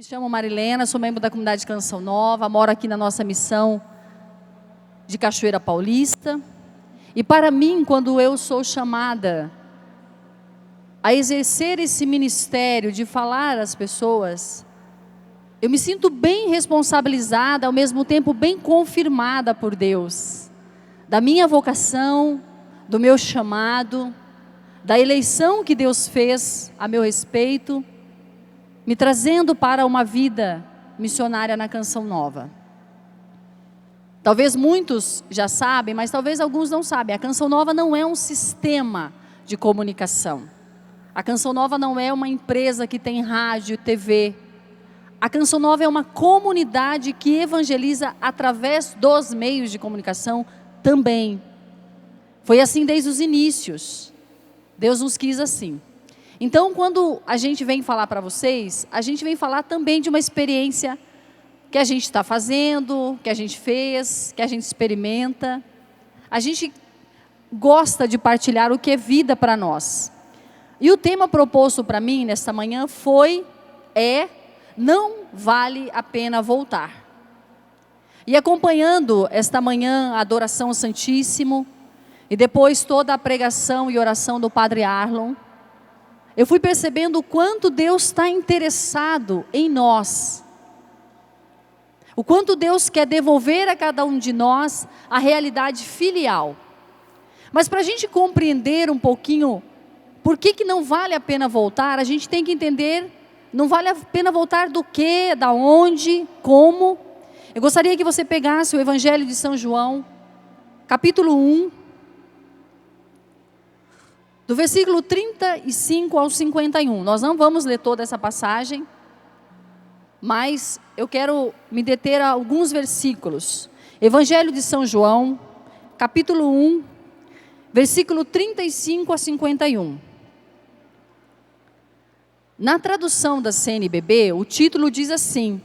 chamo Marilena, sou membro da comunidade Canção Nova, moro aqui na nossa missão de Cachoeira Paulista. E para mim, quando eu sou chamada a exercer esse ministério de falar às pessoas, eu me sinto bem responsabilizada, ao mesmo tempo bem confirmada por Deus, da minha vocação, do meu chamado, da eleição que Deus fez a meu respeito, me trazendo para uma vida missionária na Canção Nova. Talvez muitos já sabem, mas talvez alguns não sabem. A Canção Nova não é um sistema de comunicação. A Canção Nova não é uma empresa que tem rádio, TV. A Canção Nova é uma comunidade que evangeliza através dos meios de comunicação também. Foi assim desde os inícios. Deus nos quis assim. Então, quando a gente vem falar para vocês, a gente vem falar também de uma experiência que a gente está fazendo, que a gente fez, que a gente experimenta. A gente gosta de partilhar o que é vida para nós. E o tema proposto para mim nesta manhã não vale a pena voltar. E acompanhando esta manhã a adoração ao Santíssimo, e depois toda a pregação e oração do Padre Arlon, eu fui percebendo o quanto Deus está interessado em nós. O quanto Deus quer devolver a cada um de nós a realidade filial. Mas para a gente compreender um pouquinho por que não vale a pena voltar, a gente tem que entender, não vale a pena voltar do quê, da onde, como. Eu gostaria que você pegasse o Evangelho de São João, capítulo 1, do versículo 35 ao 51. Nós não vamos ler toda essa passagem, mas eu quero me deter a alguns versículos. Evangelho de São João, capítulo 1, versículo 35 a 51. Na tradução da CNBB, o título diz assim: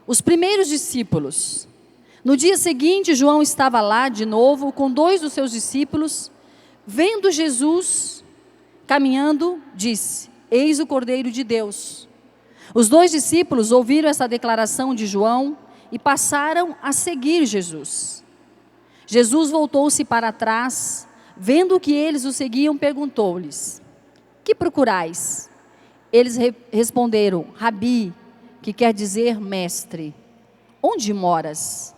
Os primeiros discípulos. No dia seguinte, João estava lá de novo com 2 dos seus discípulos. Vendo Jesus caminhando, disse: Eis o Cordeiro de Deus. Os 2 discípulos ouviram essa declaração de João e passaram a seguir Jesus. Jesus voltou-se para trás, vendo que eles o seguiam, perguntou-lhes: Que procurais? Eles responderam: Rabi, que quer dizer mestre, onde moras?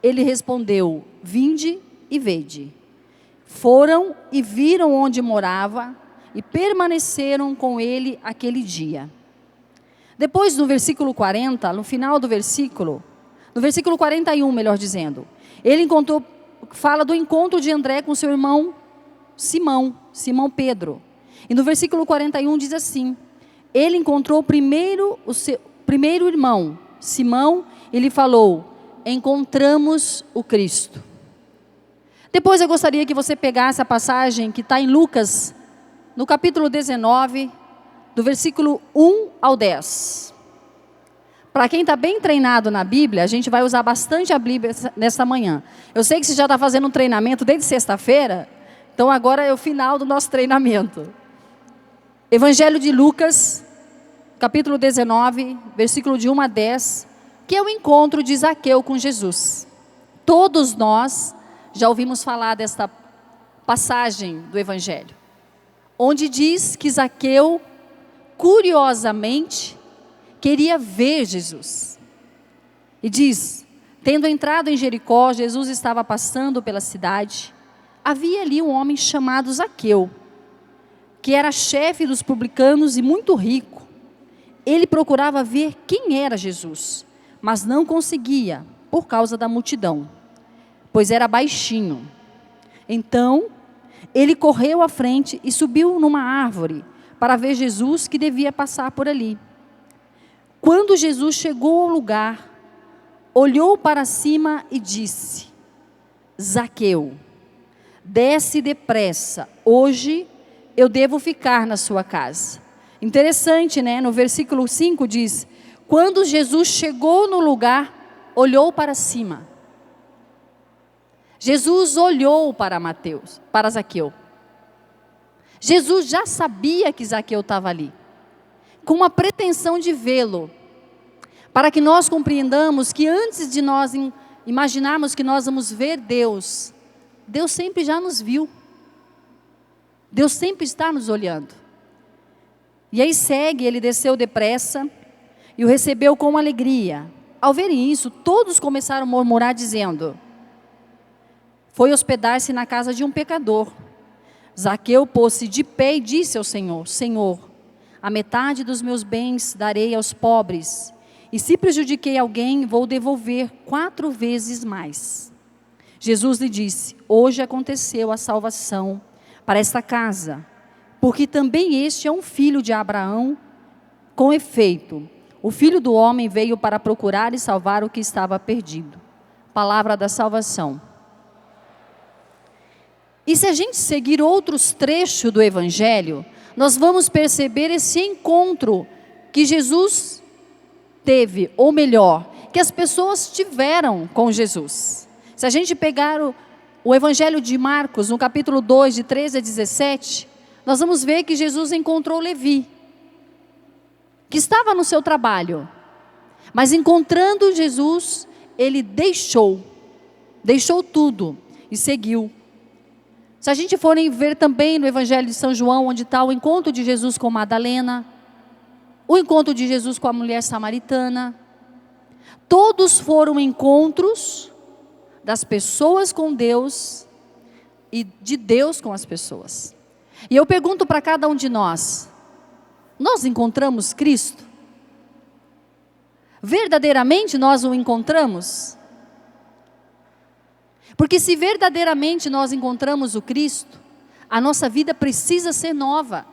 Ele respondeu: Vinde e vede. Foram e viram onde morava e permaneceram com ele aquele dia. Depois do versículo 40, no final do versículo, no versículo 41, melhor dizendo, fala do encontro de André com seu irmão Simão Pedro. E no versículo 41 diz assim: ele encontrou primeiro o seu primeiro irmão, Simão, e lhe falou: encontramos o Cristo. Depois eu gostaria que você pegasse a passagem que está em Lucas, no capítulo 19, do versículo 1 ao 10. Para quem está bem treinado na Bíblia, a gente vai usar bastante a Bíblia nesta manhã. Eu sei que você já está fazendo um treinamento desde sexta-feira, então agora é o final do nosso treinamento. Evangelho de Lucas, capítulo 19, versículo de 1 a 10, que é o encontro de Zaqueu com Jesus. Todos nós já ouvimos falar desta passagem do Evangelho, onde diz que Zaqueu, curiosamente, queria ver Jesus. E diz: tendo entrado em Jericó, Jesus estava passando pela cidade. Havia ali um homem chamado Zaqueu, que era chefe dos publicanos e muito rico. Ele procurava ver quem era Jesus, mas não conseguia, por causa da multidão, pois era baixinho. Então, ele correu à frente e subiu numa árvore para ver Jesus, que devia passar por ali. Quando Jesus chegou ao lugar, olhou para cima e disse: Zaqueu, desce depressa, hoje eu devo ficar na sua casa. Interessante, né? No versículo 5 diz: quando Jesus chegou no lugar, olhou para cima. Jesus olhou para Zaqueu. Jesus já sabia que Zaqueu estava ali, com uma pretensão de vê-lo. para que nós compreendamos que antes de nós imaginarmos que nós vamos ver Deus, Deus sempre já nos viu. Deus sempre está nos olhando. E aí segue, ele desceu depressa e o recebeu com alegria. Ao verem isso, todos começaram a murmurar dizendo: foi hospedar-se na casa de um pecador. Zaqueu pôs-se de pé e disse ao Senhor: Senhor, a metade dos meus bens darei aos pobres, e se prejudiquei alguém, vou devolver 4 vezes mais. Jesus lhe disse: hoje aconteceu a salvação para esta casa, porque também este é um filho de Abraão. Com efeito, o Filho do Homem veio para procurar e salvar o que estava perdido. Palavra da salvação. E se a gente seguir outros trechos do Evangelho, nós vamos perceber esse encontro que Jesus teve, ou melhor, que as pessoas tiveram com Jesus. Se a gente pegar o Evangelho de Marcos, no capítulo 2, de 13 a 17, nós vamos ver que Jesus encontrou Levi, que estava no seu trabalho, mas encontrando Jesus, ele deixou tudo e seguiu. Se a gente for ver também no Evangelho de São João, onde está o encontro de Jesus com Madalena, o encontro de Jesus com a mulher samaritana, todos foram encontros das pessoas com Deus e de Deus com as pessoas. E eu pergunto para cada um de nós encontramos Cristo? Verdadeiramente nós o encontramos? Porque se verdadeiramente nós encontramos o Cristo, a nossa vida precisa ser nova.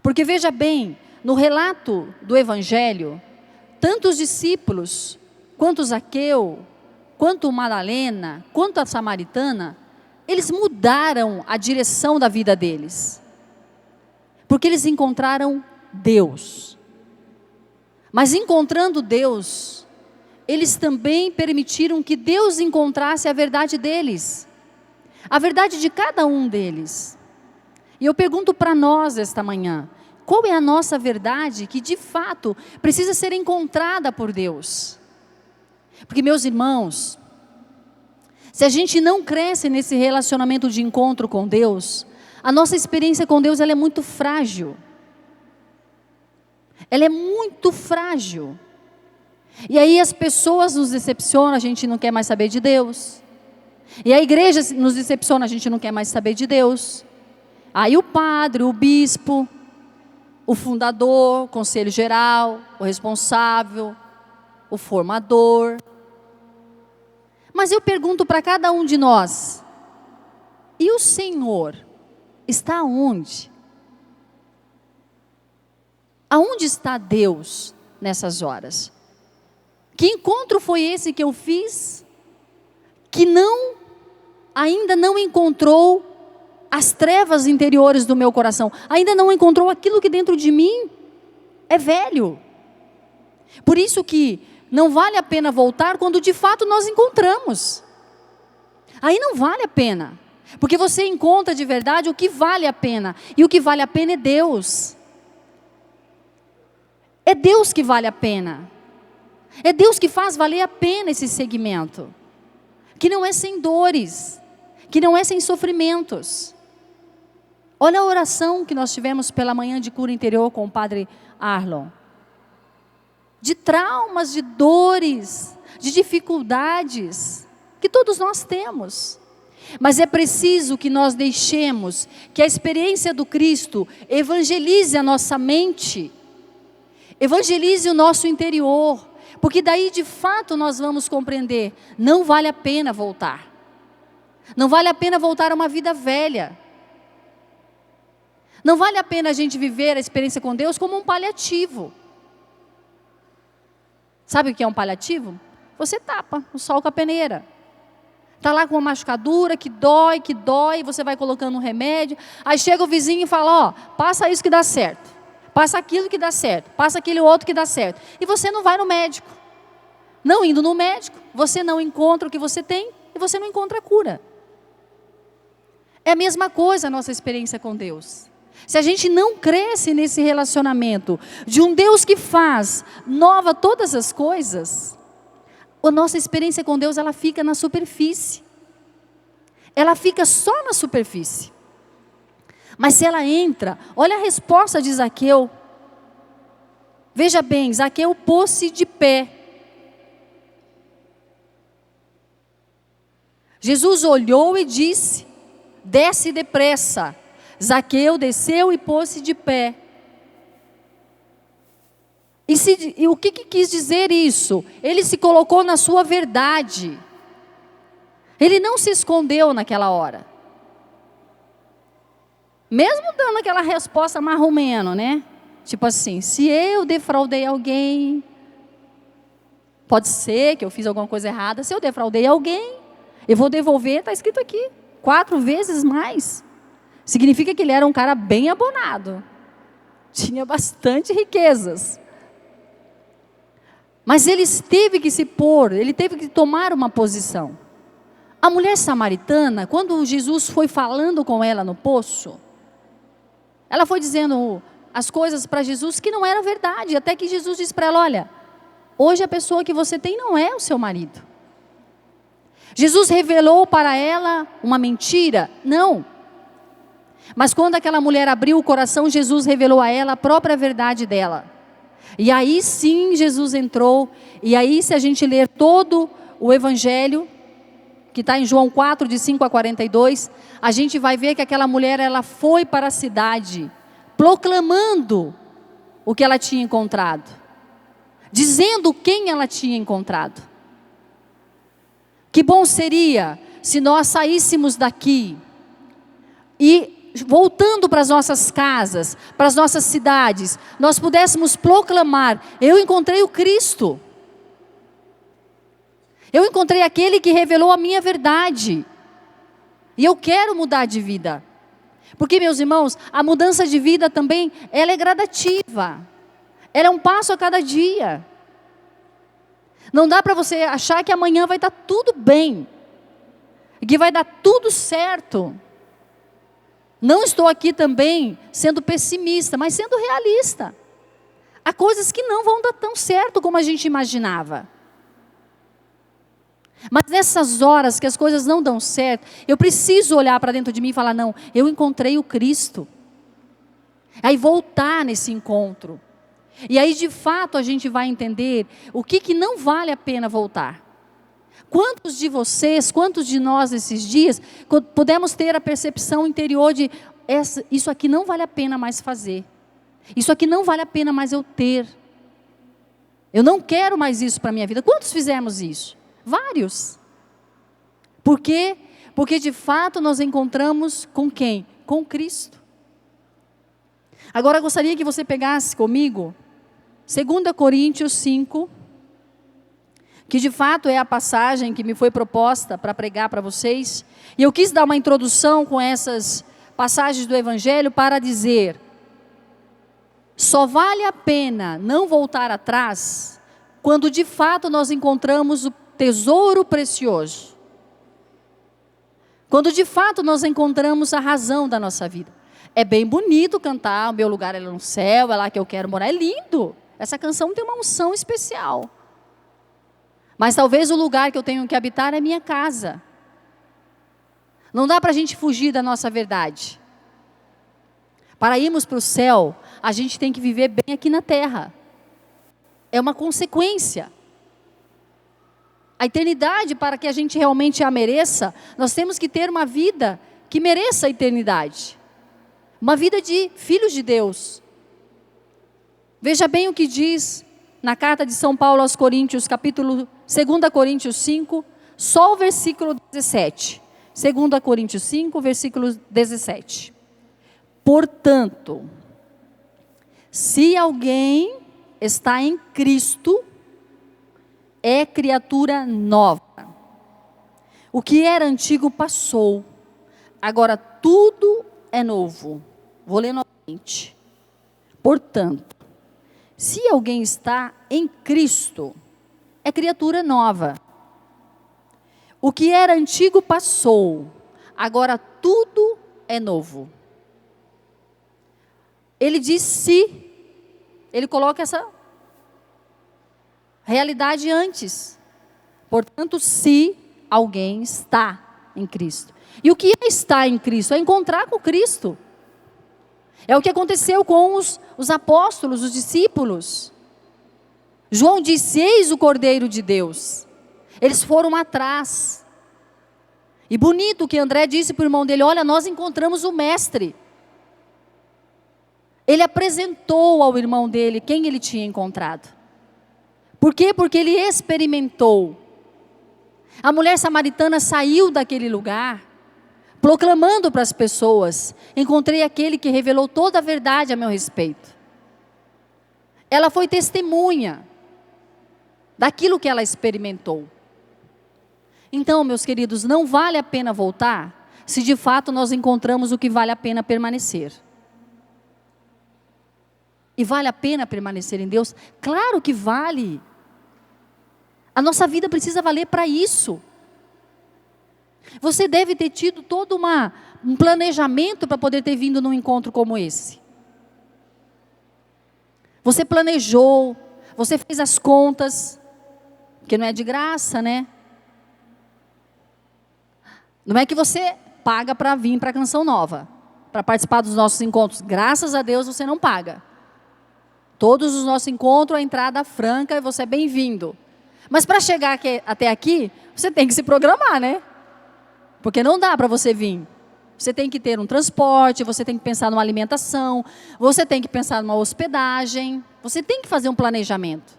Porque veja bem, no relato do Evangelho, tanto os discípulos, quanto Zaqueu, quanto Madalena, quanto a samaritana, eles mudaram a direção da vida deles. Porque eles encontraram Deus. Mas encontrando Deus, eles também permitiram que Deus encontrasse a verdade deles. A verdade de cada um deles. E eu pergunto para nós esta manhã, qual é a nossa verdade que de fato precisa ser encontrada por Deus? Porque, meus irmãos, se a gente não cresce nesse relacionamento de encontro com Deus, a nossa experiência com Deus ela é muito frágil. Ela é muito frágil. E aí as pessoas nos decepcionam, a gente não quer mais saber de Deus. E a igreja nos decepciona, a gente não quer mais saber de Deus. Aí o padre, o bispo, o fundador, o conselho geral, o responsável, o formador. Mas eu pergunto para cada um de nós, e o Senhor está onde? Aonde está Deus nessas horas? Que encontro foi esse que eu fiz, que ainda não encontrou as trevas interiores do meu coração, ainda não encontrou aquilo que dentro de mim é velho. Por isso que não vale a pena voltar quando de fato nós encontramos. Aí não vale a pena, porque você encontra de verdade o que vale a pena, e o que vale a pena é Deus. É Deus que vale a pena. É Deus que faz valer a pena esse segmento, que não é sem dores, que não é sem sofrimentos. Olha a oração que nós tivemos pela manhã de cura interior com o padre Arlon. De traumas, de dores, de dificuldades, que todos nós temos. Mas é preciso que nós deixemos que a experiência do Cristo evangelize a nossa mente, evangelize o nosso interior, porque daí de fato nós vamos compreender, não vale a pena voltar. Não vale a pena voltar a uma vida velha. Não vale a pena a gente viver a experiência com Deus como um paliativo. Sabe o que é um paliativo? Você tapa o sol com a peneira. Está lá com uma machucadura que dói, você vai colocando um remédio. Aí chega o vizinho e fala, passa isso que dá certo. Passa aquilo que dá certo. Passa aquele outro que dá certo. E você não vai no médico. Não indo no médico, você não encontra o que você tem e você não encontra a cura. É a mesma coisa a nossa experiência com Deus. se a gente não cresce nesse relacionamento de um Deus que faz nova todas as coisas, a nossa experiência com Deus, ela fica na superfície. Ela fica só na superfície. Mas se ela entra, olha a resposta de Zaqueu. Veja bem, Zaqueu pôs-se de pé. Jesus olhou e disse: desce depressa. Zaqueu desceu e pôs-se de pé. E o que quis dizer isso? Ele se colocou na sua verdade. Ele não se escondeu naquela hora. Mesmo dando aquela resposta marromeno, né? Tipo assim, se eu defraudei alguém, pode ser que eu fiz alguma coisa errada. Se eu defraudei alguém, eu vou devolver, está escrito aqui, 4 vezes mais. Significa que ele era um cara bem abonado. Tinha bastante riquezas. Mas ele teve que se pôr, ele teve que tomar uma posição. A mulher samaritana, quando Jesus foi falando com ela no poço, ela foi dizendo as coisas para Jesus que não era verdade. Até que Jesus disse para ela: olha, hoje a pessoa que você tem não é o seu marido. Jesus revelou para ela uma mentira? Não. Mas quando aquela mulher abriu o coração, Jesus revelou a ela a própria verdade dela. E aí sim Jesus entrou. E aí, se a gente ler todo o Evangelho, que está em João 4, de 5 a 42, a gente vai ver que aquela mulher, ela foi para a cidade, proclamando o que ela tinha encontrado, dizendo quem ela tinha encontrado. Que bom seria se nós saíssemos daqui e, voltando para as nossas casas, para as nossas cidades, nós pudéssemos proclamar: eu encontrei o Cristo. Eu encontrei aquele que revelou a minha verdade. E eu quero mudar de vida. Porque, meus irmãos, a mudança de vida também, ela é gradativa. Ela é um passo a cada dia. Não dá para você achar que amanhã vai estar tudo bem. Que vai dar tudo certo. Não estou aqui também sendo pessimista, mas sendo realista. Há coisas que não vão dar tão certo como a gente imaginava. Mas nessas horas que as coisas não dão certo, eu preciso olhar para dentro de mim e falar: não, eu encontrei o Cristo. Aí voltar nesse encontro. E aí de fato a gente vai entender o que não vale a pena voltar. Quantos de vocês, quantos de nós nesses dias, podemos ter a percepção interior de: isso aqui não vale a pena mais fazer. Isso aqui não vale a pena mais eu ter. Eu não quero mais isso para a minha vida. Quantos fizemos isso? Vários. Por quê? Porque de fato nós encontramos com quem? Com Cristo. Agora eu gostaria que você pegasse comigo 2 Coríntios 5, que de fato é a passagem que me foi proposta para pregar para vocês. E eu quis dar uma introdução com essas passagens do Evangelho para dizer: só vale a pena não voltar atrás quando de fato nós encontramos o tesouro precioso. Quando de fato nós encontramos a razão da nossa vida. É bem bonito cantar: o meu lugar é no céu, é lá que eu quero morar. É lindo. Essa canção tem uma unção especial. Mas talvez o lugar que eu tenho que habitar é minha casa. Não dá para a gente fugir da nossa verdade. Para irmos para o céu, a gente tem que viver bem aqui na terra. É uma consequência. A eternidade, para que a gente realmente a mereça, nós temos que ter uma vida que mereça a eternidade. Uma vida de filhos de Deus. Veja bem o que diz na carta de São Paulo aos Coríntios, capítulo 2 Coríntios 5, só o versículo 17. 2 Coríntios 5, versículo 17. Portanto, se alguém está em Cristo, é criatura nova. O que era antigo passou, agora tudo é novo. Vou ler novamente. Portanto, se alguém está em Cristo, é criatura nova. O que era antigo passou, agora tudo é novo. Ele diz se. Ele coloca essa realidade antes. Portanto, se alguém está em Cristo. E o que é estar em Cristo? É encontrar com Cristo. É o que aconteceu com os apóstolos, os discípulos. João disse: eis o Cordeiro de Deus. Eles foram atrás. E bonito que André disse para o irmão dele: olha, nós encontramos o Mestre. Ele apresentou ao irmão dele quem ele tinha encontrado. Por quê? Porque ele experimentou. A mulher samaritana saiu daquele lugar, proclamando para as pessoas: encontrei aquele que revelou toda a verdade a meu respeito. Ela foi testemunha daquilo que ela experimentou. Então, meus queridos, não vale a pena voltar, se de fato nós encontramos o que vale a pena permanecer. E vale a pena permanecer em Deus? Claro que vale. A nossa vida precisa valer para isso. Você deve ter tido todo um planejamento para poder ter vindo num encontro como esse. Você planejou, você fez as contas, porque não é de graça, né? Não é que você paga para vir para a Canção Nova, para participar dos nossos encontros. Graças a Deus você não paga. Todos os nossos encontros, a entrada franca e você é bem-vindo. Mas para chegar até aqui, você tem que se programar, né? Porque não dá para você vir. Você tem que ter um transporte, você tem que pensar numa alimentação, você tem que pensar numa hospedagem, você tem que fazer um planejamento.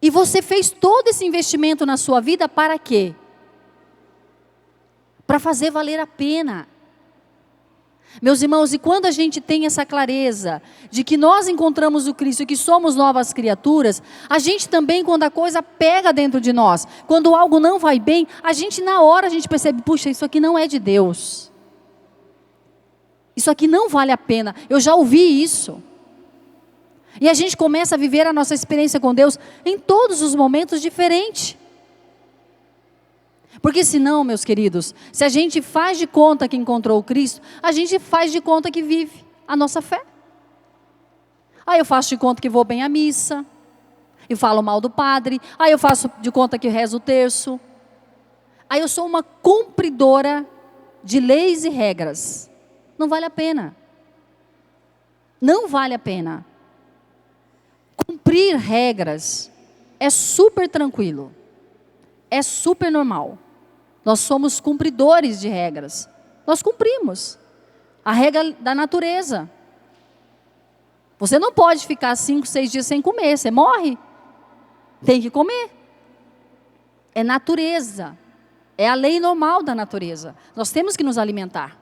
E você fez todo esse investimento na sua vida para quê? Para fazer valer a pena. Meus irmãos, e quando a gente tem essa clareza de que nós encontramos o Cristo e que somos novas criaturas, a gente também, quando a coisa pega dentro de nós, quando algo não vai bem, na hora a gente percebe: puxa, isso aqui não é de Deus. Isso aqui não vale a pena. Eu já ouvi isso. E a gente começa a viver a nossa experiência com Deus em todos os momentos diferentes. Porque senão, meus queridos, se a gente faz de conta que encontrou o Cristo, a gente faz de conta que vive a nossa fé. Aí eu faço de conta que vou bem à missa, e falo mal do padre, aí eu faço de conta que rezo o terço. Aí eu sou uma cumpridora de leis e regras. Não vale a pena. Não vale a pena. Cumprir regras é super tranquilo. É super normal. Nós somos cumpridores de regras. Nós cumprimos a regra da natureza. Você não pode ficar 5, 6 dias sem comer, você morre. Tem que comer. É natureza. É a lei normal da natureza. Nós temos que nos alimentar.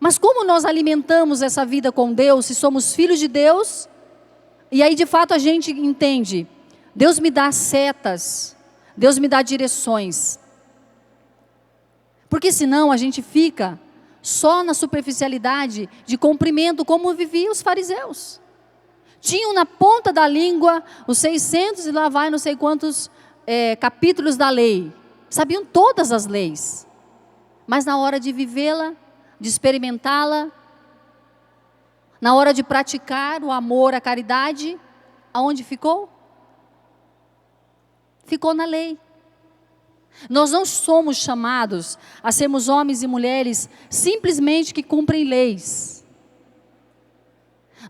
Mas como nós alimentamos essa vida com Deus, se somos filhos de Deus, e aí de fato a gente entende: Deus me dá setas, Deus me dá direções. Porque senão a gente fica só na superficialidade de cumprimento, como viviam os fariseus. Tinham na ponta da língua os 600 e lá vai não sei quantos capítulos da lei. Sabiam todas as leis. Mas na hora de vivê-la, de experimentá-la, na hora de praticar o amor, a caridade, aonde ficou? Ficou na lei. Nós não somos chamados a sermos homens e mulheres simplesmente que cumprem leis.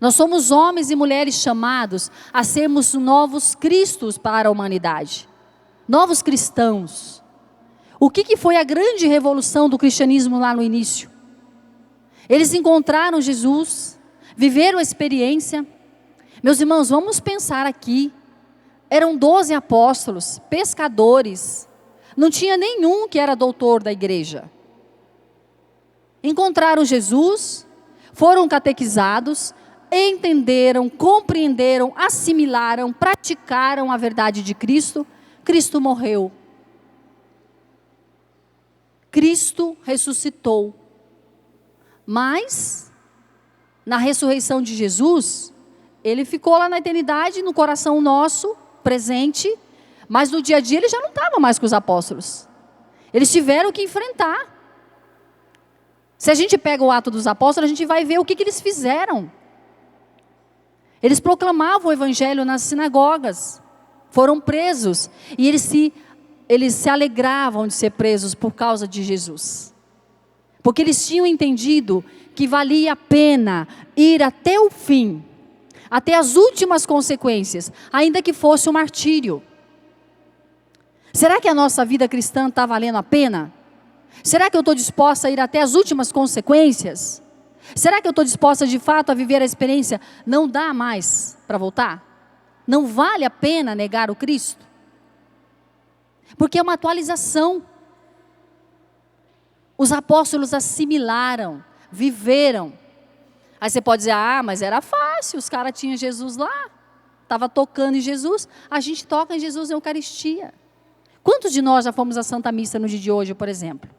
Nós somos homens e mulheres chamados a sermos novos cristos para a humanidade. Novos cristãos. O que foi a grande revolução do cristianismo lá no início? Eles encontraram Jesus, viveram a experiência. Meus irmãos, vamos pensar aqui. Eram 12 apóstolos, pescadores. Não tinha nenhum que era doutor da igreja. Encontraram Jesus, foram catequizados, entenderam, compreenderam, assimilaram, praticaram a verdade de Cristo. Cristo morreu. Cristo ressuscitou. Mas, na ressurreição de Jesus, ele ficou lá na eternidade, no coração nosso, presente. Mas no dia a dia ele já não estava mais com os apóstolos. Eles tiveram que enfrentar. Se a gente pega o Atos dos Apóstolos, a gente vai ver o que eles fizeram. Eles proclamavam o evangelho nas sinagogas, foram presos, e eles se alegravam de ser presos por causa de Jesus. Porque eles tinham entendido que valia a pena ir até o fim, até as últimas consequências, ainda que fosse um martírio. Será que a nossa vida cristã está valendo a pena? Será que eu estou disposta a ir até as últimas consequências? Será que eu estou disposta de fato a viver a experiência? Não dá mais para voltar? Não vale a pena negar o Cristo? Porque é uma atualização. Os apóstolos assimilaram, viveram. Aí você pode dizer, mas era fácil, os caras tinham Jesus lá, estava tocando em Jesus, a gente toca em Jesus na Eucaristia. Quantos de nós já fomos à Santa Missa no dia de hoje, por exemplo?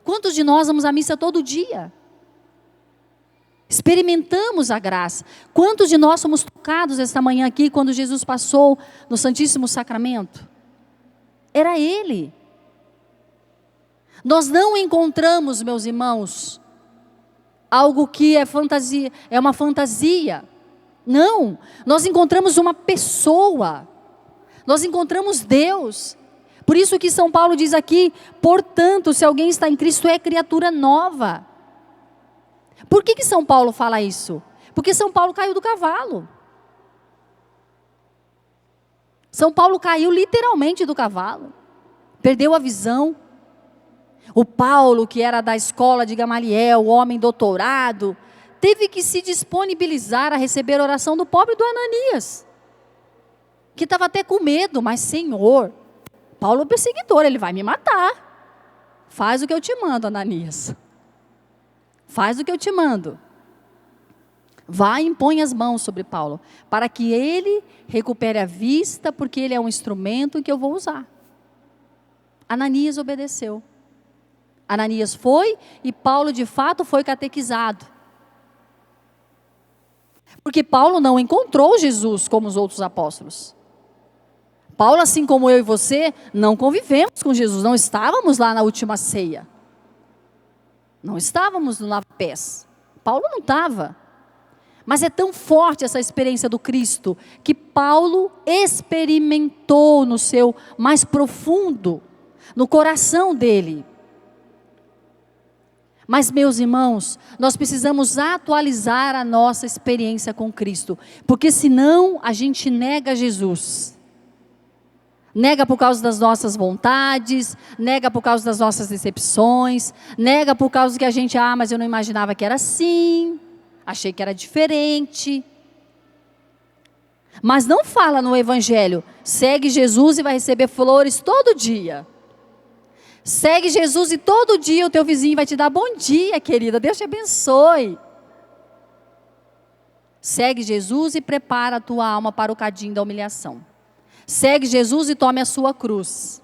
Quantos de nós vamos à missa todo dia? Experimentamos a graça. Quantos de nós fomos tocados esta manhã aqui, quando Jesus passou no Santíssimo Sacramento? Era Ele. Nós não encontramos, meus irmãos, algo que é fantasia, é uma fantasia. Não, nós encontramos uma pessoa. Nós encontramos Deus. Por isso que São Paulo diz aqui, portanto, se alguém está em Cristo, é criatura nova. Por que São Paulo fala isso? Porque São Paulo caiu do cavalo. São Paulo caiu literalmente do cavalo. Perdeu a visão. O Paulo, que era da escola de Gamaliel, o homem doutorado, teve que se disponibilizar a receber a oração do pobre do Ananias, que estava até com medo, mas Senhor, Paulo é perseguidor, ele vai me matar. Faz o que eu te mando, Ananias. Faz o que eu te mando. Vai e impõe as mãos sobre Paulo, para que ele recupere a vista, porque ele é um instrumento que eu vou usar. Ananias obedeceu. Ananias foi e Paulo de fato foi catequizado. Porque Paulo não encontrou Jesus como os outros apóstolos. Paulo, assim como eu e você, não convivemos com Jesus, não estávamos lá na última ceia. Não estávamos no lava-pés. Paulo não estava. Mas é tão forte essa experiência do Cristo, que Paulo experimentou no seu mais profundo, no coração dele. Mas, meus irmãos, nós precisamos atualizar a nossa experiência com Cristo, porque senão a gente nega Jesus. Nega por causa das nossas vontades, nega por causa das nossas decepções, nega por causa que a gente, mas eu não imaginava que era assim, achei que era diferente. Mas não fala no Evangelho, segue Jesus e vai receber flores todo dia. Segue Jesus e todo dia o teu vizinho vai te dar bom dia, querida, Deus te abençoe. Segue Jesus e prepara a tua alma para o cadinho da humilhação. Segue Jesus e tome a sua cruz.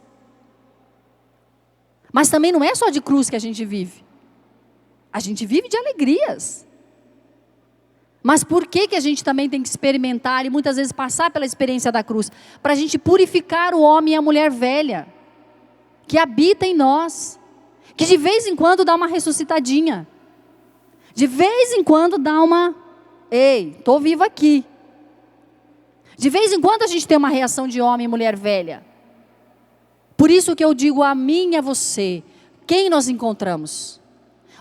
Mas também não é só de cruz que a gente vive. A gente vive de alegrias. Mas por que a gente também tem que experimentar e muitas vezes passar pela experiência da cruz? Para a gente purificar o homem e a mulher velha, que habita em nós, que de vez em quando dá uma ressuscitadinha, de vez em quando dá uma, estou vivo aqui. De vez em quando a gente tem uma reação de homem e mulher velha. Por isso que eu digo a mim e a você, quem nós encontramos?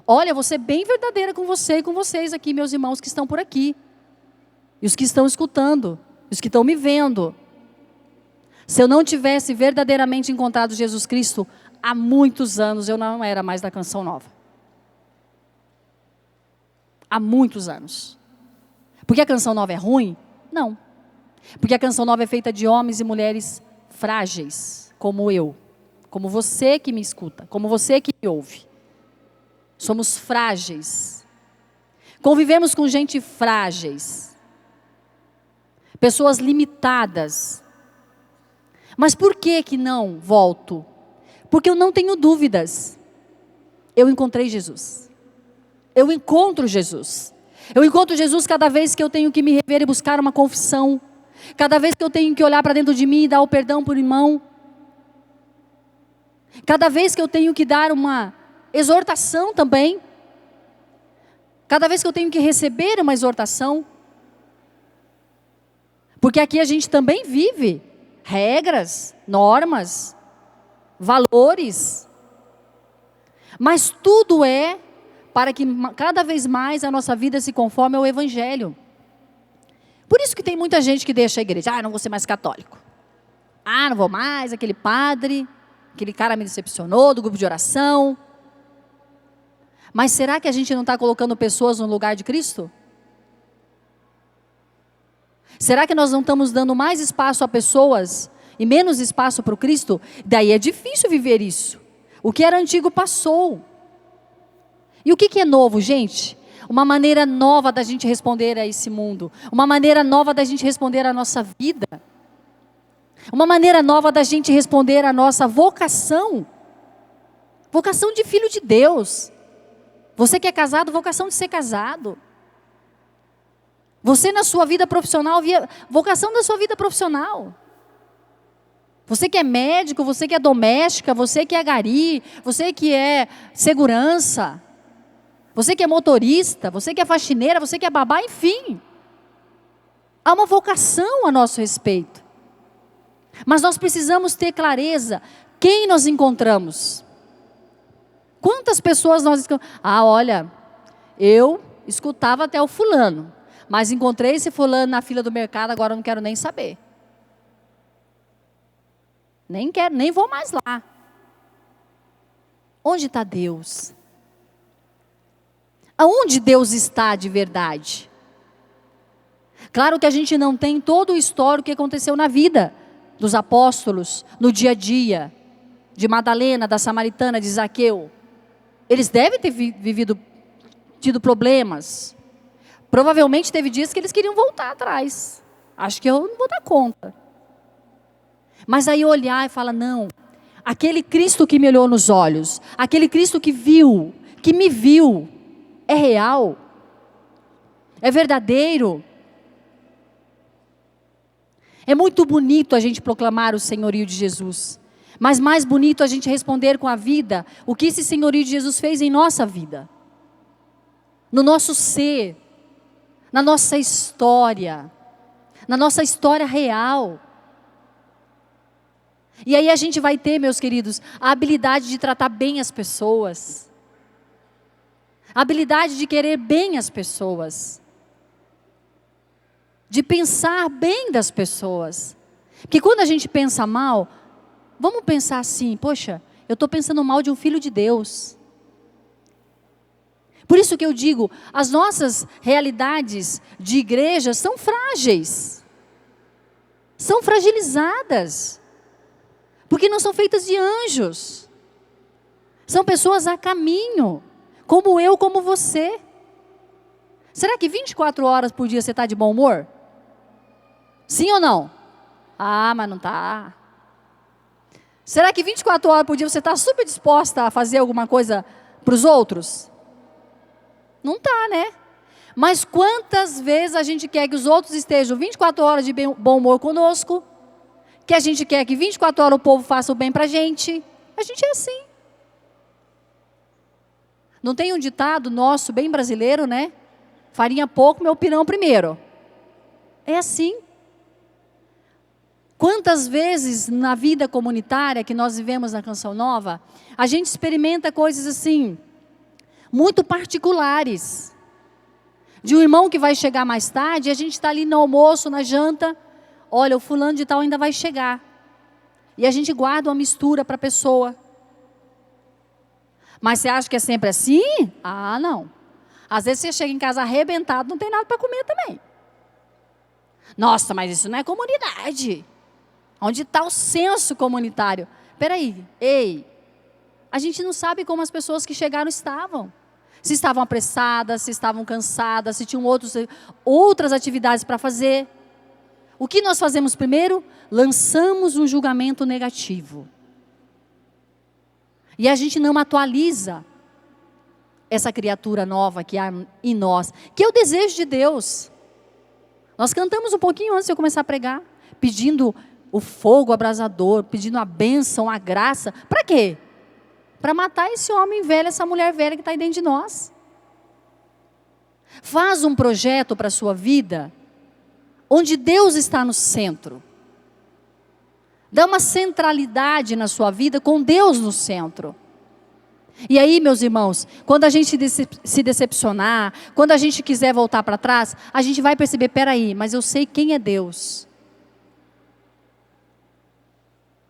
Olha, vou ser bem verdadeira com você e com vocês aqui, meus irmãos que estão por aqui. E os que estão escutando, os que estão me vendo. Se eu não tivesse verdadeiramente encontrado Jesus Cristo, há muitos anos eu não era mais da Canção Nova. Há muitos anos. Porque a Canção Nova é ruim? Não. Porque a Canção Nova é feita de homens e mulheres frágeis, como eu, como você que me escuta, como você que me ouve. Somos frágeis. Convivemos com gente frágeis. Pessoas limitadas. Mas por que não volto? Porque eu não tenho dúvidas. Eu encontrei Jesus. Eu encontro Jesus. Eu encontro Jesus cada vez que eu tenho que me rever e buscar uma confissão. Cada vez que eu tenho que olhar para dentro de mim e dar o perdão por irmão. Cada vez que eu tenho que dar uma exortação também. Cada vez que eu tenho que receber uma exortação. Porque aqui a gente também vive regras, normas, valores. Mas tudo é para que cada vez mais a nossa vida se conforme ao Evangelho. Por isso que tem muita gente que deixa a igreja. Ah, não vou ser mais católico. Ah, não vou mais, aquele padre, aquele cara me decepcionou do grupo de oração. Mas será que a gente não está colocando pessoas no lugar de Cristo? Será que nós não estamos dando mais espaço a pessoas e menos espaço para o Cristo? Daí é difícil viver isso. O que era antigo passou. E o que é novo, gente? Uma maneira nova da gente responder a esse mundo. Uma maneira nova da gente responder à nossa vida. Uma maneira nova da gente responder à nossa vocação. Vocação de filho de Deus. Você que é casado, vocação de ser casado. Você na sua vida profissional, vocação da sua vida profissional. Você que é médico, você que é doméstica, você que é gari, você que é segurança, você que é motorista, você que é faxineira, você que é babá, enfim. Há uma vocação a nosso respeito. Mas nós precisamos ter clareza, quem nós encontramos? Quantas pessoas nós encontramos? Ah, olha, eu escutava até o fulano, mas encontrei esse fulano na fila do mercado, agora eu não quero nem saber. Nem quero, nem vou mais lá. Onde está Deus? Aonde Deus está de verdade? Claro que a gente não tem todo o histórico que aconteceu na vida dos apóstolos, no dia a dia, de Madalena, da Samaritana, de Zaqueu. Eles devem ter tido problemas. Provavelmente teve dias que eles queriam voltar atrás. Acho que eu não vou dar conta. Mas aí olhar e falar, não, aquele Cristo que me olhou nos olhos, aquele Cristo que viu, que me viu, é real, é verdadeiro. É muito bonito a gente proclamar o senhorio de Jesus, mas mais bonito a gente responder com a vida o que esse senhorio de Jesus fez em nossa vida, no nosso ser, na nossa história real. E aí a gente vai ter, meus queridos, a habilidade de tratar bem as pessoas, a habilidade de querer bem as pessoas, de pensar bem das pessoas. Porque quando a gente pensa mal, vamos pensar assim, poxa, eu estou pensando mal de um filho de Deus. Por isso que eu digo, as nossas realidades de igreja são frágeis, são fragilizadas, porque não são feitas de anjos, são pessoas a caminho, como eu, como você. Será que 24 horas por dia você está de bom humor? Sim ou não? Ah, mas não está. Será que 24 horas por dia você está super disposta a fazer alguma coisa para os outros? Não está, né? Mas quantas vezes a gente quer que os outros estejam 24 horas de bom humor conosco? Que a gente quer que 24 horas o povo faça o bem para a gente? A gente é assim. Não tem um ditado nosso, bem brasileiro, né? Farinha pouco, meu pirão primeiro. É assim. Quantas vezes na vida comunitária que nós vivemos na Canção Nova, a gente experimenta coisas assim, muito particulares. De um irmão que vai chegar mais tarde, e a gente está ali no almoço, na janta, olha, o fulano de tal ainda vai chegar. E a gente guarda uma mistura para a pessoa. Mas você acha que é sempre assim? Ah, não. Às vezes você chega em casa arrebentado, não tem nada para comer também. Nossa, mas isso não é comunidade. Onde está o senso comunitário? Peraí, ei, a gente não sabe como as pessoas que chegaram estavam. Se estavam apressadas, se estavam cansadas, se tinham outras atividades para fazer. O que nós fazemos primeiro? Lançamos um julgamento negativo. E a gente não atualiza essa criatura nova que há em nós, que é o desejo de Deus. Nós cantamos um pouquinho antes de eu começar a pregar, pedindo o fogo abrasador, pedindo a bênção, a graça. Para quê? Para matar esse homem velho, essa mulher velha que está aí dentro de nós. Faz um projeto para a sua vida, onde Deus está no centro. Dá uma centralidade na sua vida com Deus no centro. E aí, meus irmãos, quando a gente se decepcionar, quando a gente quiser voltar para trás, a gente vai perceber, peraí, mas eu sei quem é Deus.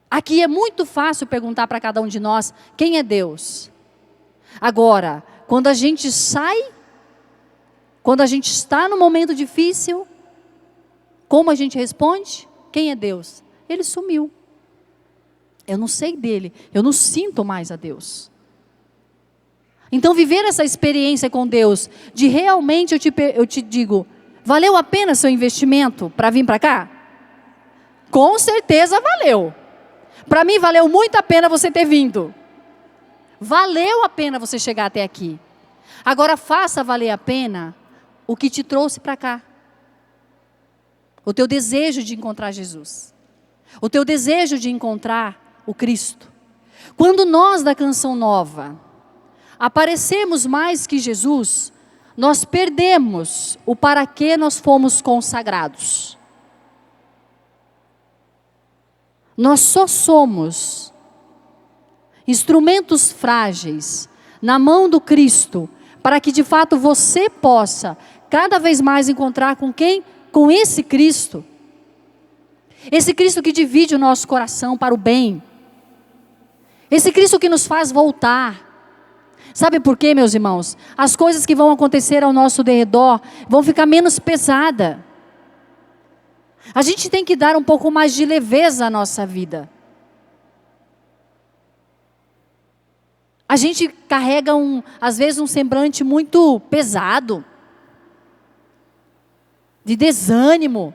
Aqui é muito fácil perguntar para cada um de nós, quem é Deus? Agora, quando a gente sai, quando a gente está no momento difícil, como a gente responde? Quem é Deus? Ele sumiu. Eu não sei dele, eu não sinto mais a Deus. Então viver essa experiência com Deus, de realmente eu te digo, valeu a pena seu investimento para vir para cá? Com certeza valeu. Para mim valeu muito a pena você ter vindo. Valeu a pena você chegar até aqui. Agora faça valer a pena o que te trouxe para cá. O teu desejo de encontrar Jesus. O teu desejo de encontrar o Cristo. Quando nós da Canção Nova aparecemos mais que Jesus, nós perdemos o para que nós fomos consagrados. Nós só somos instrumentos frágeis na mão do Cristo, para que de fato você possa cada vez mais encontrar com quem? Com esse Cristo. Esse Cristo que divide o nosso coração para o bem. Esse Cristo que nos faz voltar. Sabe por quê, meus irmãos? As coisas que vão acontecer ao nosso derredor vão ficar menos pesadas. A gente tem que dar um pouco mais de leveza à nossa vida. A gente carrega, às vezes, um semblante muito pesado. De desânimo.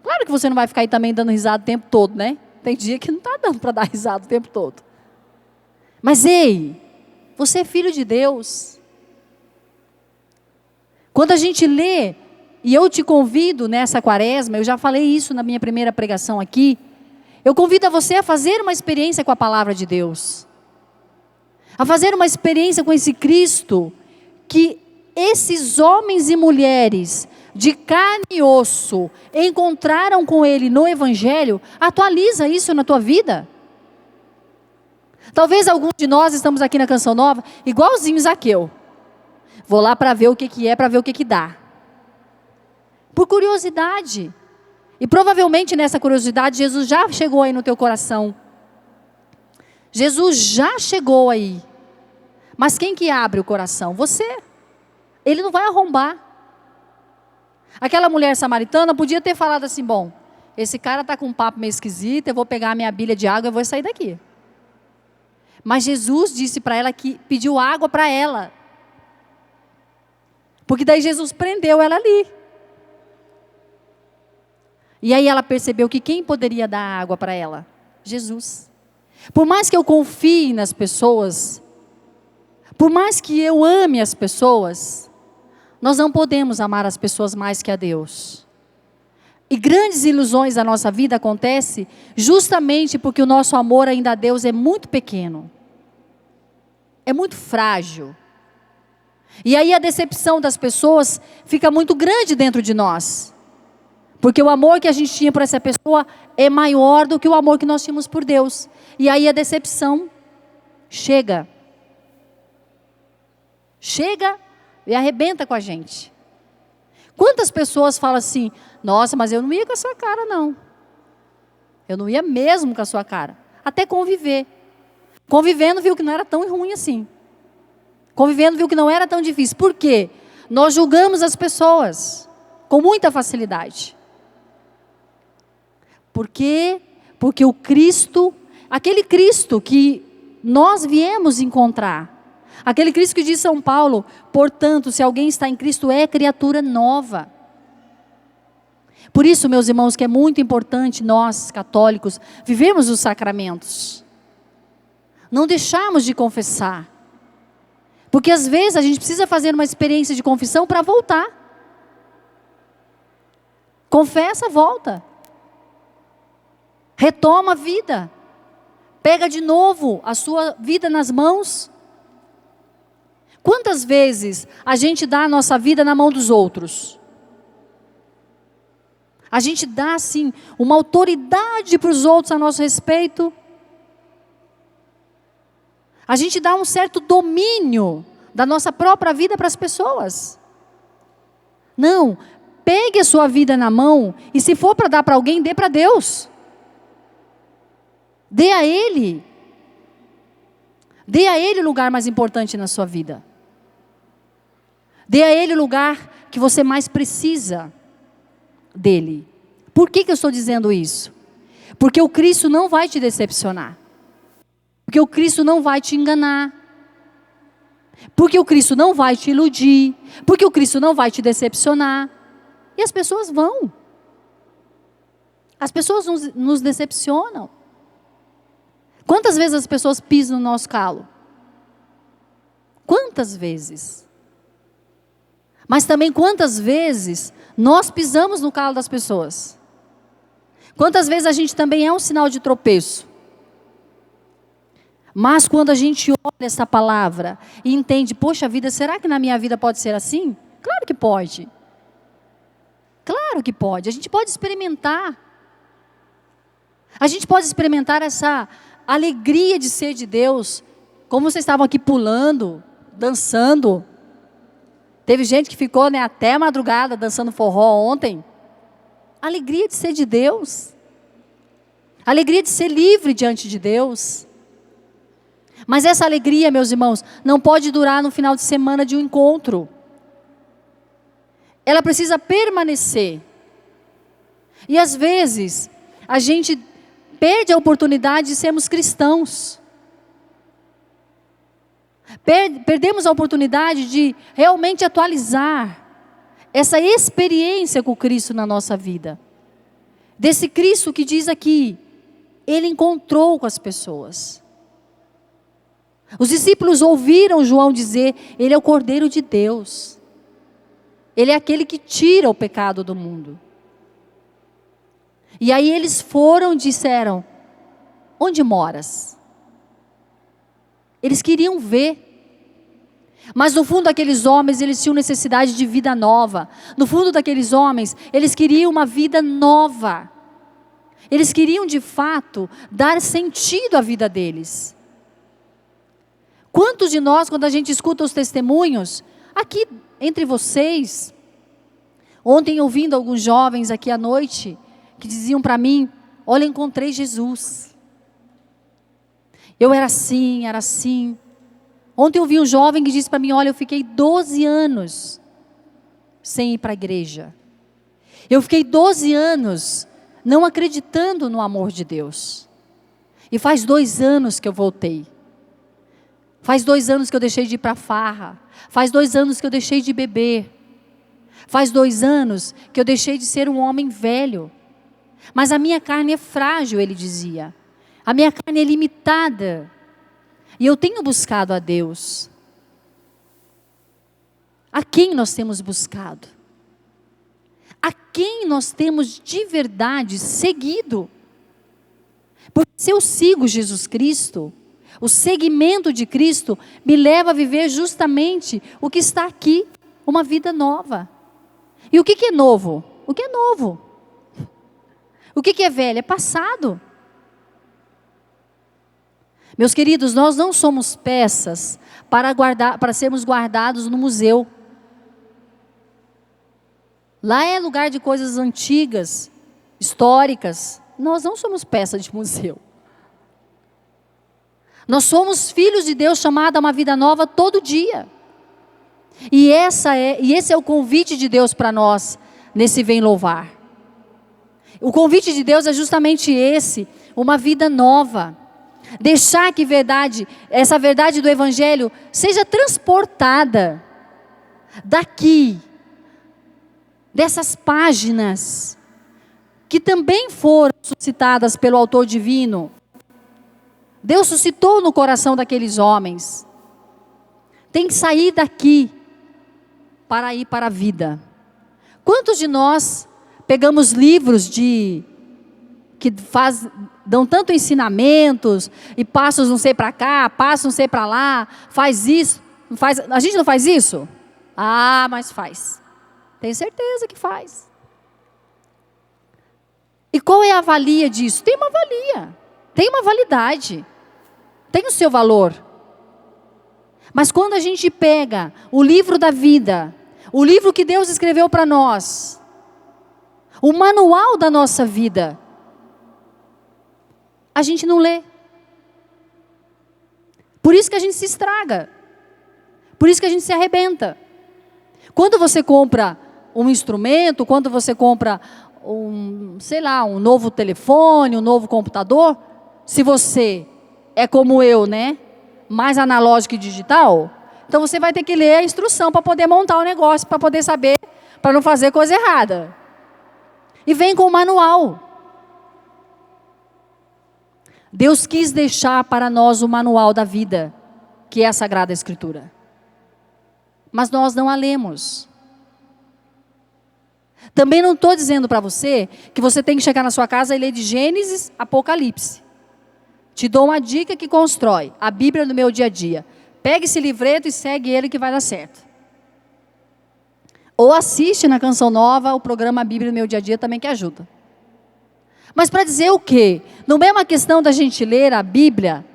Claro que você não vai ficar aí também dando risada o tempo todo, né? Tem dia que não está dando para dar risada o tempo todo. Mas ei, você é filho de Deus. Quando a gente lê, e eu te convido nessa quaresma, eu já falei isso na minha primeira pregação aqui, eu convido a você a fazer uma experiência com a palavra de Deus. A fazer uma experiência com esse Cristo, que esses homens e mulheres de carne e osso encontraram com Ele no Evangelho. Atualiza isso na tua vida. Talvez alguns de nós estamos aqui na Canção Nova, igualzinho Zaqueu. Vou lá para ver o que é, para ver o que dá. Por curiosidade. E provavelmente nessa curiosidade, Jesus já chegou aí no teu coração. Jesus já chegou aí. Mas quem que abre o coração? Você. Ele não vai arrombar. Aquela mulher samaritana podia ter falado assim, bom, esse cara está com um papo meio esquisito, eu vou pegar a minha bilha de água e vou sair daqui. Mas Jesus disse para ela que pediu água para ela. Porque daí Jesus prendeu ela ali. E aí ela percebeu que quem poderia dar água para ela? Jesus. Por mais que eu confie nas pessoas, por mais que eu ame as pessoas, nós não podemos amar as pessoas mais que a Deus. E grandes ilusões da nossa vida acontecem justamente porque o nosso amor ainda a Deus é muito pequeno. É muito frágil. E aí a decepção das pessoas fica muito grande dentro de nós. Porque o amor que a gente tinha por essa pessoa é maior do que o amor que nós tínhamos por Deus. E aí a decepção chega. Chega e arrebenta com a gente. Quantas pessoas falam assim, nossa, mas eu não ia com a sua cara não. Eu não ia mesmo com a sua cara. Até conviver. Convivendo viu que não era tão ruim assim. Convivendo viu que não era tão difícil. Por quê? Nós julgamos as pessoas com muita facilidade. Por quê? Porque o Cristo, aquele Cristo que nós viemos encontrar, aquele Cristo que diz São Paulo, portanto, se alguém está em Cristo, é criatura nova. Por isso, meus irmãos, que é muito importante nós, católicos, vivermos os sacramentos. Não deixarmos de confessar. Porque às vezes a gente precisa fazer uma experiência de confissão para voltar. Confessa, volta. Retoma a vida. Pega de novo a sua vida nas mãos. Quantas vezes a gente dá a nossa vida na mão dos outros? A gente dá, assim, uma autoridade para os outros a nosso respeito. A gente dá um certo domínio da nossa própria vida para as pessoas. Não, pegue a sua vida na mão e se for para dar para alguém, dê para Deus. Dê a Ele. Dê a Ele o lugar mais importante na sua vida. Dê a Ele o lugar que você mais precisa dele. Por que eu estou dizendo isso? Porque o Cristo não vai te decepcionar. Porque o Cristo não vai te enganar. Porque o Cristo não vai te iludir. Porque o Cristo não vai te decepcionar. E as pessoas vão. As pessoas nos decepcionam. Quantas vezes as pessoas pisam no nosso calo? Quantas vezes? Mas também quantas vezes nós pisamos no calo das pessoas? Quantas vezes a gente também é um sinal de tropeço? Mas quando a gente olha essa palavra e entende, poxa vida, será que na minha vida pode ser assim? Claro que pode. Claro que pode. A gente pode experimentar. A gente pode experimentar essa alegria de ser de Deus. Como vocês estavam aqui pulando, dançando. Teve gente que ficou, né, até a madrugada dançando forró ontem. Alegria de ser de Deus. Alegria de ser livre diante de Deus. Mas essa alegria, meus irmãos, não pode durar no final de semana de um encontro. Ela precisa permanecer. E às vezes, a gente perde a oportunidade de sermos cristãos. Perdemos a oportunidade de realmente atualizar essa experiência com Cristo na nossa vida. Desse Cristo que diz aqui, Ele encontrou com as pessoas. Os discípulos ouviram João dizer, Ele é o Cordeiro de Deus. Ele é aquele que tira o pecado do mundo. E aí eles foram e disseram, onde moras? Eles queriam ver. Mas no fundo daqueles homens, eles tinham necessidade de vida nova. No fundo daqueles homens, eles queriam uma vida nova. Eles queriam de fato dar sentido à vida deles. Quantos de nós, quando a gente escuta os testemunhos, aqui entre vocês, ontem ouvindo alguns jovens aqui à noite, que diziam para mim, olha, encontrei Jesus. Eu era assim, era assim. Ontem eu vi um jovem que disse para mim, olha, eu fiquei 12 anos sem ir para a igreja. Eu fiquei 12 anos não acreditando no amor de Deus. E faz 2 anos que eu voltei. Faz 2 anos que eu deixei de ir para a farra. Faz 2 anos que eu deixei de beber. Faz 2 anos que eu deixei de ser um homem velho. Mas a minha carne é frágil, ele dizia. A minha carne é limitada. E eu tenho buscado a Deus. A quem nós temos buscado? A quem nós temos de verdade seguido? Porque se eu sigo Jesus Cristo, o seguimento de Cristo me leva a viver justamente o que está aqui, uma vida nova. E o que é novo? O que é novo? O que é velho? É passado. Meus queridos, nós não somos peças para sermos guardados no museu. Lá é lugar de coisas antigas, históricas. Nós não somos peça de museu. Nós somos filhos de Deus chamados a uma vida nova todo dia. E esse é o convite de Deus para nós, nesse Vem Louvar. O convite de Deus é justamente esse, uma vida nova. Deixar que essa verdade do Evangelho seja transportada daqui, dessas páginas, que também foram suscitadas pelo autor divino. Deus suscitou no coração daqueles homens. Tem que sair daqui para ir para a vida. Quantos de nós pegamos livros que dão tanto ensinamentos, e passos não sei para cá, passos não sei para lá, faz isso. Não faz, a gente não faz isso? Ah, mas faz. Tenho certeza que faz. E qual é a valia disso? Tem uma valia. Tem uma validade. Tem o seu valor. Mas quando a gente pega o livro da vida, o livro que Deus escreveu para nós, o manual da nossa vida, a gente não lê. Por isso que a gente se estraga. Por isso que a gente se arrebenta. Quando você compra um instrumento, quando você compra um novo telefone, um novo computador, se você é como eu, né? Mais analógico e digital, então você vai ter que ler a instrução para poder montar o negócio, para poder saber, para não fazer coisa errada. E vem com o manual. Deus quis deixar para nós o manual da vida, que é a Sagrada Escritura. Mas nós não a lemos. Também não estou dizendo para você que você tem que chegar na sua casa e ler de Gênesis, Apocalipse. Te dou uma dica que constrói a Bíblia no meu dia a dia. Pegue esse livreto e segue ele que vai dar certo. Ou assiste na Canção Nova o programa Bíblia no meu dia a dia também que ajuda. Mas para dizer o quê? Não é uma questão da gente ler a Bíblia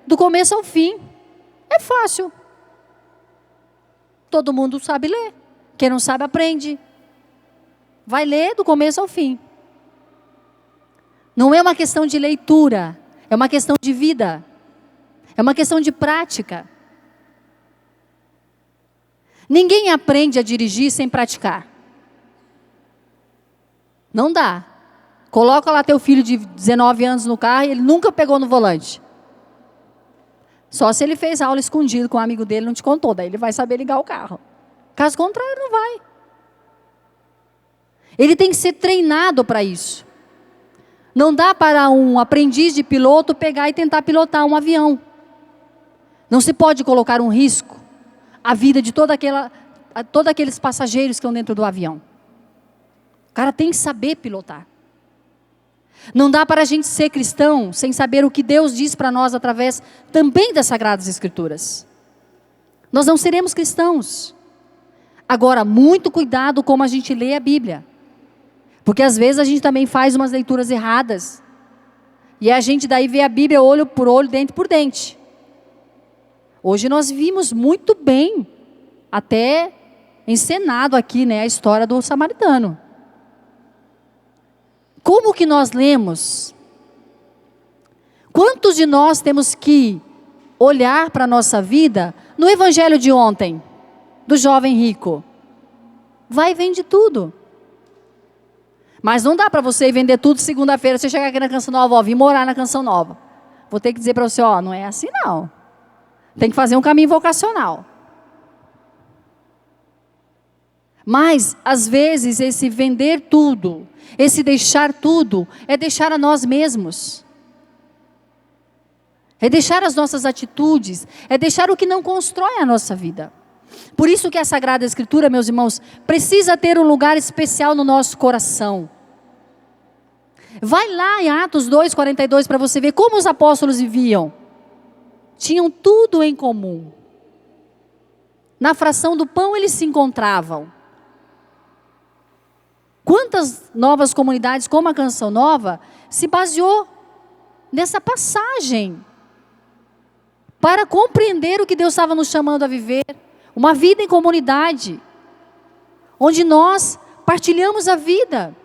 do começo ao fim. É fácil. Todo mundo sabe ler. Quem não sabe, aprende. Vai ler do começo ao fim. Não é uma questão de leitura. É uma questão de vida. É uma questão de prática. Ninguém aprende a dirigir sem praticar. Não dá. Coloca lá teu filho de 19 anos no carro e ele nunca pegou no volante. Só se ele fez aula escondido com um amigo dele e não te contou. Daí ele vai saber ligar o carro. Caso contrário, não vai. Ele tem que ser treinado para isso. Não dá para um aprendiz de piloto pegar e tentar pilotar um avião. Não se pode colocar um risco à vida de todos aqueles passageiros que estão dentro do avião. O cara tem que saber pilotar. Não dá para a gente ser cristão sem saber o que Deus diz para nós através também das Sagradas Escrituras. Nós não seremos cristãos. Agora, muito cuidado como a gente lê a Bíblia. Porque às vezes a gente também faz umas leituras erradas. E a gente daí vê a Bíblia olho por olho, dente por dente. Hoje nós vimos muito bem, até encenado aqui, né, a história do samaritano. Como que nós lemos? Quantos de nós temos que olhar para a nossa vida no evangelho de ontem, do jovem rico? Vai e vende tudo. Mas não dá para você ir vender tudo segunda-feira, você chegar aqui na Canção Nova, vim morar na Canção Nova. Vou ter que dizer para você, não é assim não. Tem que fazer um caminho vocacional. Mas, às vezes, esse vender tudo, esse deixar tudo, é deixar a nós mesmos. É deixar as nossas atitudes, é deixar o que não constrói a nossa vida. Por isso que a Sagrada Escritura, meus irmãos, precisa ter um lugar especial no nosso coração. Vai lá em Atos 2:42 para você ver como os apóstolos viviam. Tinham tudo em comum. Na fração do pão eles se encontravam. Quantas novas comunidades, como a Canção Nova, se baseou nessa passagem para compreender o que Deus estava nos chamando a viver, uma vida em comunidade, onde nós partilhamos a vida,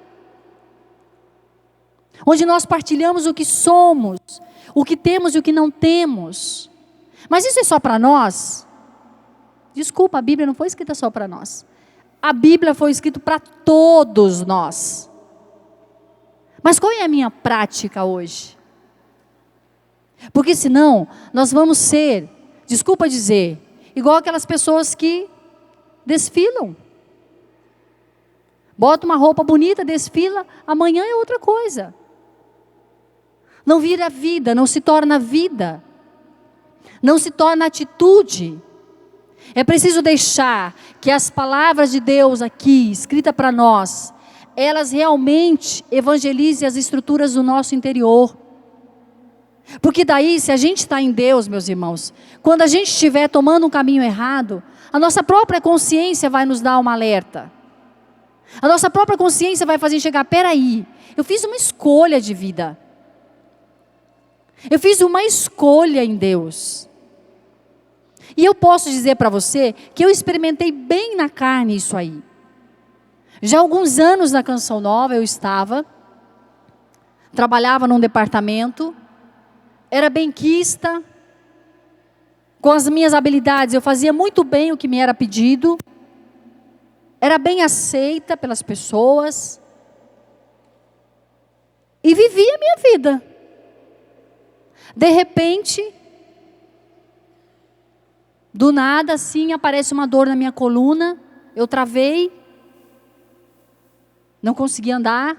onde nós partilhamos o que somos, o que temos e o que não temos. Mas isso é só para nós? Desculpa, a Bíblia não foi escrita só para nós. A Bíblia foi escrita para todos nós. Mas qual é a minha prática hoje? Porque senão, nós vamos ser, desculpa dizer, igual aquelas pessoas que desfilam. Bota uma roupa bonita, desfila, amanhã é outra coisa. Não vira vida, não se torna vida. Não se torna atitude. É preciso deixar que as palavras de Deus aqui, escritas para nós, elas realmente evangelizem as estruturas do nosso interior. Porque daí, se a gente está em Deus, meus irmãos, quando a gente estiver tomando um caminho errado, a nossa própria consciência vai nos dar uma alerta. A nossa própria consciência vai fazer chegar, peraí, eu fiz uma escolha de vida. Eu fiz uma escolha em Deus. E eu posso dizer para você que eu experimentei bem na carne isso aí. Já há alguns anos na Canção Nova eu trabalhava num departamento, era benquista, com as minhas habilidades, eu fazia muito bem o que me era pedido, era bem aceita pelas pessoas, e vivia a minha vida. De repente, do nada assim, aparece uma dor na minha coluna, eu travei, não consegui andar,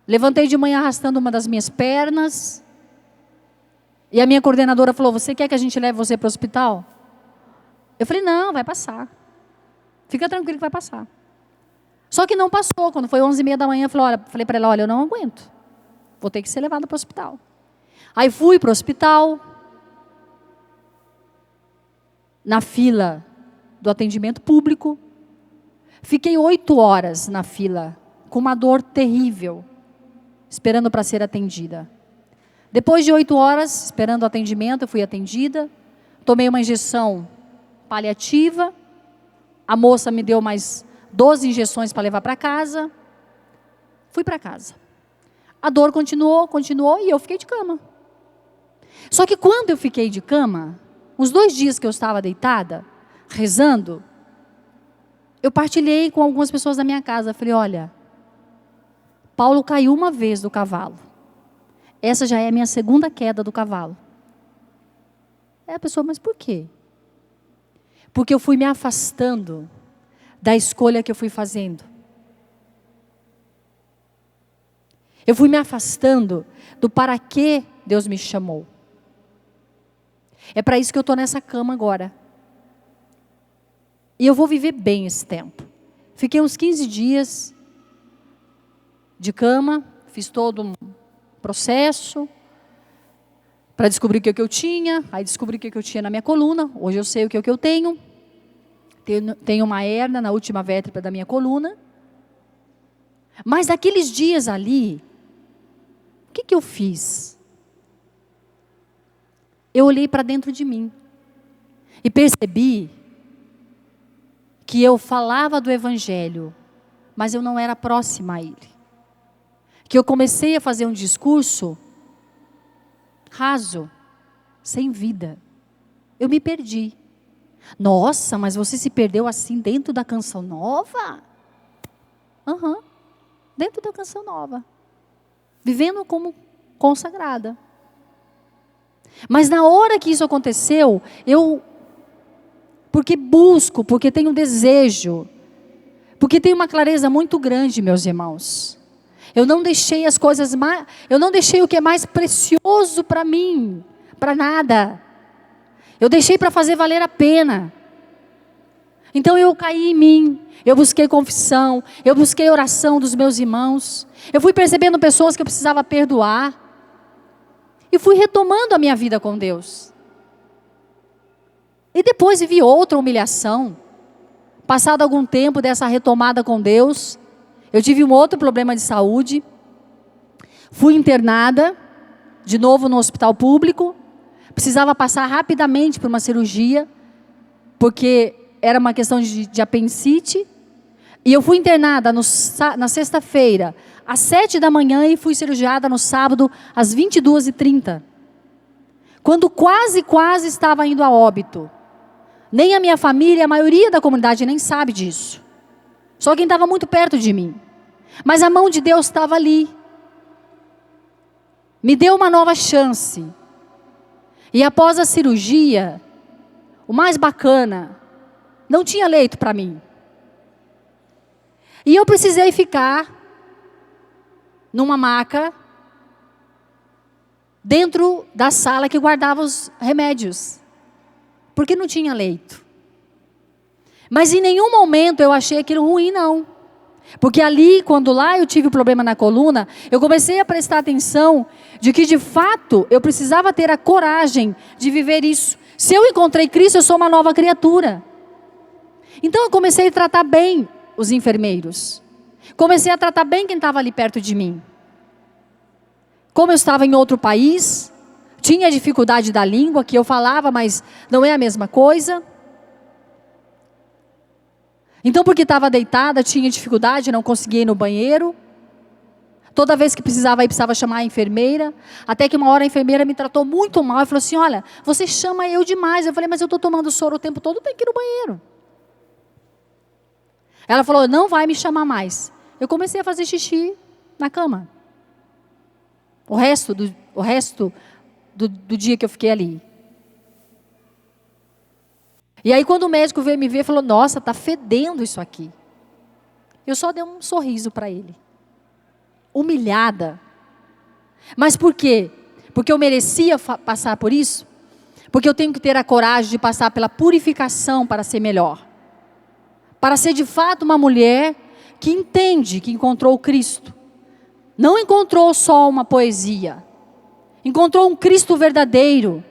levantei de manhã arrastando uma das minhas pernas, e a minha coordenadora falou, você quer que a gente leve você para o hospital? Eu falei, não, vai passar. Fica tranquilo que vai passar. Só que não passou. Quando foi 11h30 da manhã, eu falei para ela, olha, eu não aguento. Vou ter que ser levada para o hospital. Aí fui para o hospital. Na fila do atendimento público. Fiquei 8 horas na fila, com uma dor terrível, esperando para ser atendida. Depois de 8 horas, esperando o atendimento, eu fui atendida, tomei uma injeção paliativa, a moça me deu mais 12 injeções para levar para casa, fui para casa. A dor continuou e eu fiquei de cama. Só que quando eu fiquei de cama, uns 2 dias que eu estava deitada, rezando, eu partilhei com algumas pessoas da minha casa, falei, olha, Paulo caiu uma vez do cavalo. Essa já é a minha segunda queda do cavalo. É a pessoa, mas por quê? Porque eu fui me afastando da escolha que eu fui fazendo. Eu fui me afastando do para que Deus me chamou. É para isso que eu estou nessa cama agora. E eu vou viver bem esse tempo. Fiquei uns 15 dias de cama, fiz todo um processo para descobrir o que eu tinha. Aí descobri o que eu tinha na minha coluna. Hoje eu sei o que eu tenho. Tenho uma hérnia na última vértebra da minha coluna. Mas naqueles dias ali, o que eu fiz? Eu olhei para dentro de mim e percebi que eu falava do Evangelho, mas eu não era próxima a ele. Que eu comecei a fazer um discurso raso, sem vida. Eu me perdi. Nossa, mas você se perdeu assim dentro da Canção Nova? Dentro da Canção Nova. Vivendo como consagrada. Mas na hora que isso aconteceu, porque tenho um desejo, porque tenho uma clareza muito grande, meus irmãos. Eu não deixei as coisas eu não deixei o que é mais precioso para mim, para nada. Eu deixei para fazer valer a pena. Então eu caí em mim, eu busquei confissão, eu busquei oração dos meus irmãos, eu fui percebendo pessoas que eu precisava perdoar, e fui retomando a minha vida com Deus. E depois vi outra humilhação. Passado algum tempo dessa retomada com Deus, eu tive um outro problema de saúde, fui internada, de novo no hospital público, precisava passar rapidamente por uma cirurgia, porque era uma questão de apendicite, e eu fui internada na sexta-feira, às 7 da manhã, e fui cirurgiada no sábado, às 22h30. Quando quase estava indo a óbito. Nem a minha família, a maioria da comunidade nem sabe disso. Só quem estava muito perto de mim. Mas a mão de Deus estava ali. Me deu uma nova chance. E após a cirurgia, o mais bacana, não tinha leito para mim. E eu precisei ficar numa maca, dentro da sala que guardava os remédios. Porque não tinha leito. Mas em nenhum momento eu achei aquilo ruim, não. Porque ali, quando lá eu tive o problema na coluna, eu comecei a prestar atenção de que de fato eu precisava ter a coragem de viver isso. Se eu encontrei Cristo, eu sou uma nova criatura. Então eu comecei a tratar bem os enfermeiros. Comecei a tratar bem quem estava ali perto de mim. Como eu estava em outro país, tinha dificuldade da língua, que eu falava, mas não é a mesma coisa. Então, porque estava deitada, tinha dificuldade, não conseguia ir no banheiro. Toda vez que precisava ir, precisava chamar a enfermeira. Até que uma hora a enfermeira me tratou muito mal e falou assim, olha, você chama eu demais. Eu falei, mas eu estou tomando soro o tempo todo, tem que ir no banheiro. Ela falou, não vai me chamar mais. Eu comecei a fazer xixi na cama. O resto do dia que eu fiquei ali. E aí quando o médico veio me ver, falou, nossa, está fedendo isso aqui. Eu só dei um sorriso para ele. Humilhada. Mas por quê? Porque eu merecia passar por isso? Porque eu tenho que ter a coragem de passar pela purificação para ser melhor. Para ser de fato uma mulher que entende que encontrou o Cristo. Não encontrou só uma poesia. Encontrou um Cristo verdadeiro.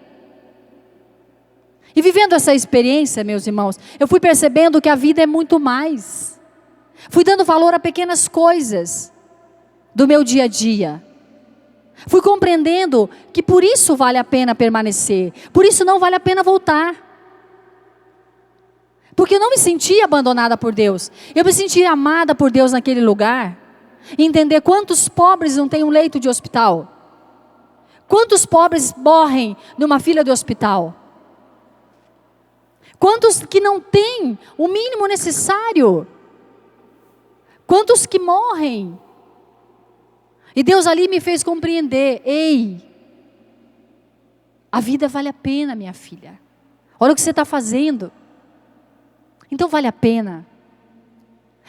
E vivendo essa experiência, meus irmãos, eu fui percebendo que a vida é muito mais. Fui dando valor a pequenas coisas do meu dia a dia. Fui compreendendo que por isso vale a pena permanecer. Por isso não vale a pena voltar. Porque eu não me sentia abandonada por Deus. Eu me sentia amada por Deus naquele lugar. Entender quantos pobres não têm um leito de hospital. Quantos pobres morrem numa fila de hospital. Quantos que não têm o mínimo necessário? Quantos que morrem? E Deus ali me fez compreender, ei, a vida vale a pena, minha filha. Olha o que você está fazendo. Então vale a pena.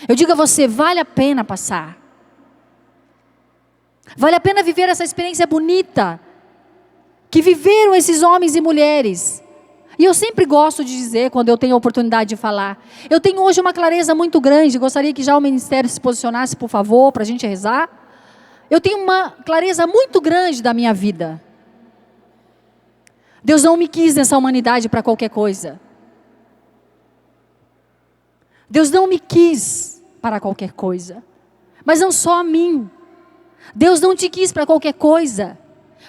Eu digo a você, vale a pena passar. Vale a pena viver essa experiência bonita que viveram esses homens e mulheres. E eu sempre gosto de dizer, quando eu tenho a oportunidade de falar, eu tenho hoje uma clareza muito grande, gostaria que já o ministério se posicionasse, por favor, para a gente rezar. Eu tenho uma clareza muito grande da minha vida. Deus não me quis nessa humanidade para qualquer coisa. Deus não me quis para qualquer coisa. Mas não só a mim. Deus não te quis para qualquer coisa.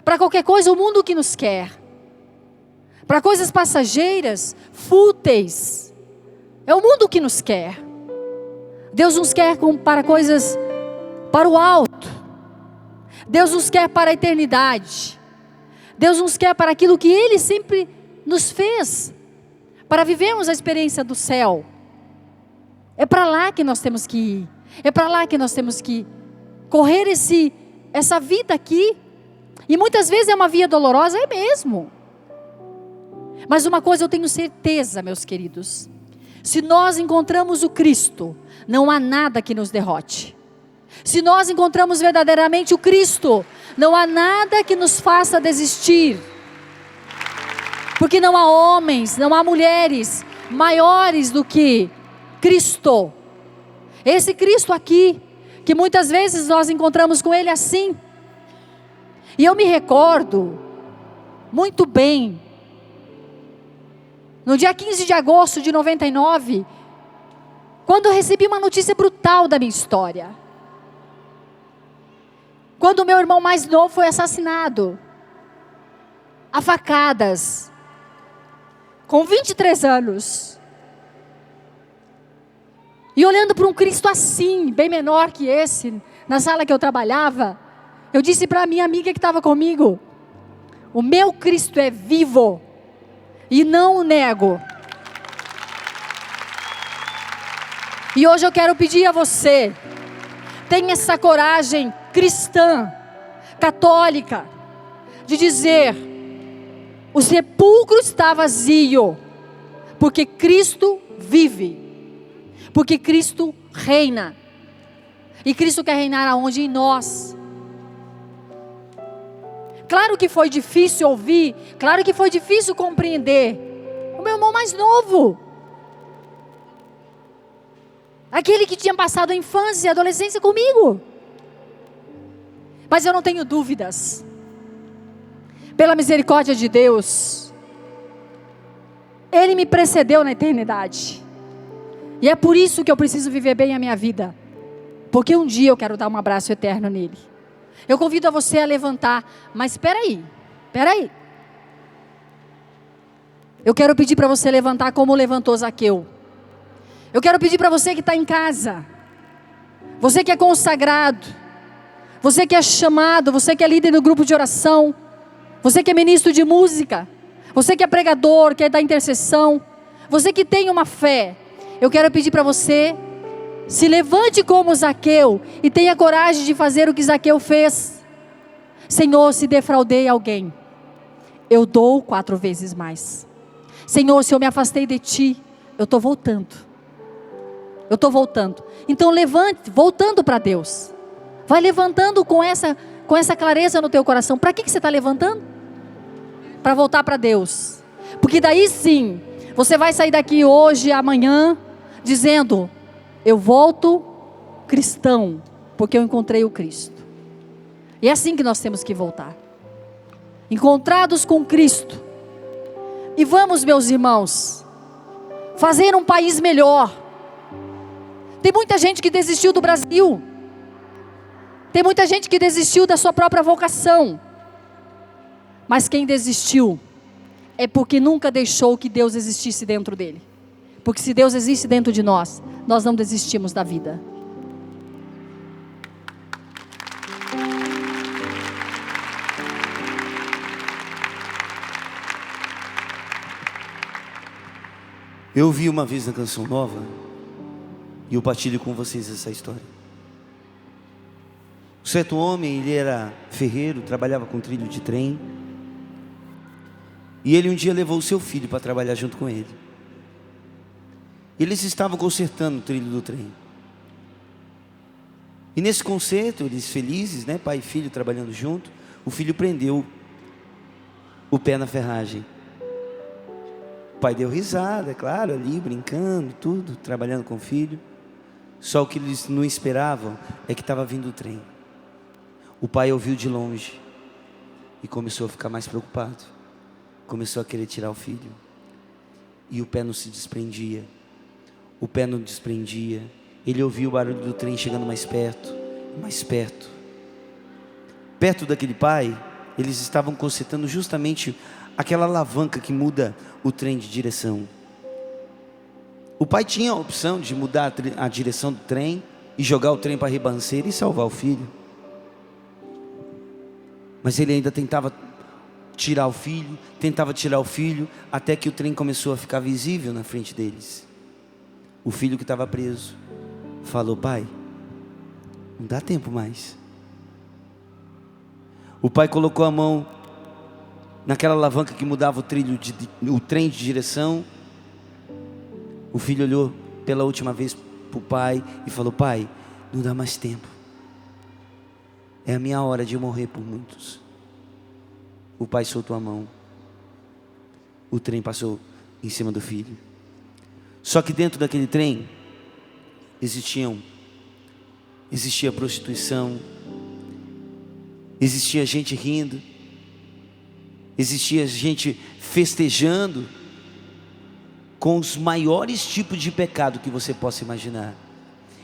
Para qualquer coisa o mundo que nos quer. Para coisas passageiras, fúteis. É o mundo que nos quer. Deus nos quer para coisas para o alto. Deus nos quer para a eternidade. Deus nos quer para aquilo que Ele sempre nos fez. Para vivermos a experiência do céu. É para lá que nós temos que ir. É para lá que nós temos que correr essa vida aqui. E muitas vezes é uma via dolorosa, é mesmo. Mas uma coisa eu tenho certeza, meus queridos. Se nós encontramos o Cristo, não há nada que nos derrote. Se nós encontramos verdadeiramente o Cristo, não há nada que nos faça desistir. Porque não há homens, não há mulheres maiores do que Cristo. Esse Cristo aqui, que muitas vezes nós encontramos com Ele assim. E eu me recordo muito bem, no dia 15 de agosto de 99, quando eu recebi uma notícia brutal da minha história. Quando o meu irmão mais novo foi assassinado, a facadas, com 23 anos. E olhando para um Cristo assim, bem menor que esse, na sala que eu trabalhava, eu disse para a minha amiga que estava comigo, o meu Cristo é vivo, e não o nego. E hoje eu quero pedir a você, tenha essa coragem cristã, católica, de dizer, o sepulcro está vazio, porque Cristo vive, porque Cristo reina, e Cristo quer reinar aonde? Em nós. Claro que foi difícil ouvir, claro que foi difícil compreender, o meu irmão mais novo, Aquele que tinha passado a infância e a adolescência comigo. Mas eu não tenho dúvidas, pela misericórdia de Deus, Ele me precedeu na eternidade. E é por isso que eu preciso viver bem a minha vida. Porque um dia eu quero dar um abraço eterno nele. Eu convido a você a levantar. Mas espera aí. Eu quero pedir para você levantar como levantou Zaqueu. Eu quero pedir para você que está em casa. Você que é consagrado. Você que é chamado. Você que é líder do grupo de oração. Você que é ministro de música. Você que é pregador, que é da intercessão. Você que tem uma fé. Eu quero pedir para você, se levante como Zaqueu e tenha coragem de fazer o que Zaqueu fez. Senhor, se defraudei alguém, eu dou 4 vezes mais. Senhor, se eu me afastei de Ti, eu estou voltando. Então levante, voltando para Deus. Vai levantando com essa clareza no teu coração. Para que você está levantando? Para voltar para Deus. Porque daí sim, você vai sair daqui hoje, amanhã, dizendo: eu volto cristão, porque eu encontrei o Cristo. E é assim que nós temos que voltar. Encontrados com Cristo. E vamos, meus irmãos, fazer um país melhor. Tem muita gente que desistiu do Brasil. Tem muita gente que desistiu da sua própria vocação. Mas quem desistiu é porque nunca deixou que Deus existisse dentro dele. Porque se Deus existe dentro de nós, nós não desistimos da vida. Eu ouvi uma vez na Canção Nova, e eu partilho com vocês essa história. Um certo homem, ele era ferreiro, trabalhava com trilho de trem. E ele um dia levou o seu filho para trabalhar junto com ele. Eles estavam consertando o trilho do trem. E nesse conserto, eles felizes, né, pai e filho trabalhando junto, o filho prendeu o pé na ferragem. O pai deu risada, é claro, ali brincando, tudo, trabalhando com o filho. Só o que eles não esperavam é que estava vindo o trem. O pai ouviu de longe e começou a ficar mais preocupado. Começou a querer tirar o filho. E o pé não se desprendia. O pé não desprendia. Ele ouviu o barulho do trem chegando mais perto, mais perto. Perto daquele pai, eles estavam consertando justamente aquela alavanca que muda o trem de direção. O pai tinha a opção de mudar a direção do trem e jogar o trem para a ribanceira e salvar o filho. Mas ele ainda tentava tirar o filho, até que o trem começou a ficar visível na frente deles. O filho que estava preso falou: pai, não dá tempo mais. O pai colocou a mão naquela alavanca que mudava o trem de direção. O filho olhou pela última vez para o pai e falou: pai, não dá mais tempo. É a minha hora de morrer por muitos. O pai soltou a mão. O trem passou em cima do filho. Só que dentro daquele trem existia prostituição, existia gente rindo, existia gente festejando com os maiores tipos de pecado que você possa imaginar.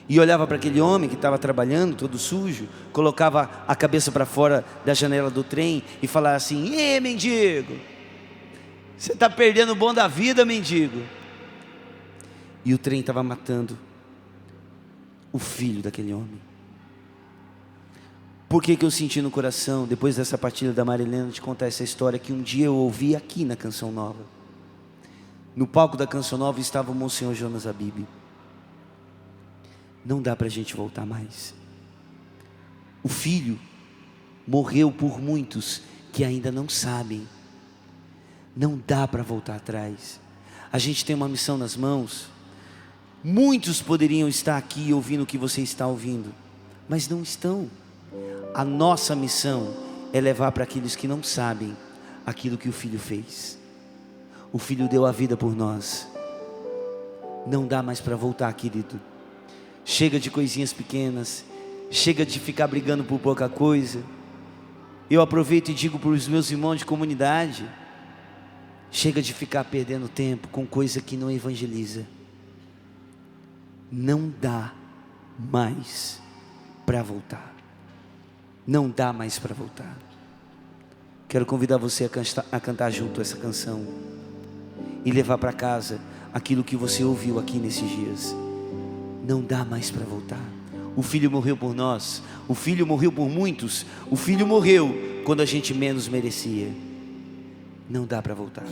E olhava para aquele homem que estava trabalhando, todo sujo, colocava a cabeça para fora da janela do trem e falava assim: ê, mendigo, você está perdendo o bom da vida, mendigo. E o trem estava matando o filho daquele homem. Por que eu senti no coração, depois dessa partilha da Marilena, de contar essa história que um dia eu ouvi aqui na Canção Nova? No palco da Canção Nova estava o Monsenhor Jonas Abib. Não dá para a gente voltar mais. O filho morreu por muitos que ainda não sabem. Não dá para voltar atrás. A gente tem uma missão nas mãos. Muitos poderiam estar aqui ouvindo o que você está ouvindo, mas não estão. A nossa missão é levar para aqueles que não sabem aquilo que o filho fez. O filho deu a vida por nós. Não dá mais para voltar, querido. Chega de coisinhas pequenas. Chega de ficar brigando por pouca coisa. Eu aproveito e digo para os meus irmãos de comunidade: chega de ficar perdendo tempo com coisa que não evangeliza. Não dá mais para voltar. Não dá mais para voltar. Quero convidar você a cantar junto essa canção e levar para casa aquilo que você ouviu aqui nesses dias. Não dá mais para voltar. O Filho morreu por nós. O Filho morreu por muitos. O Filho morreu quando a gente menos merecia. Não dá para voltar.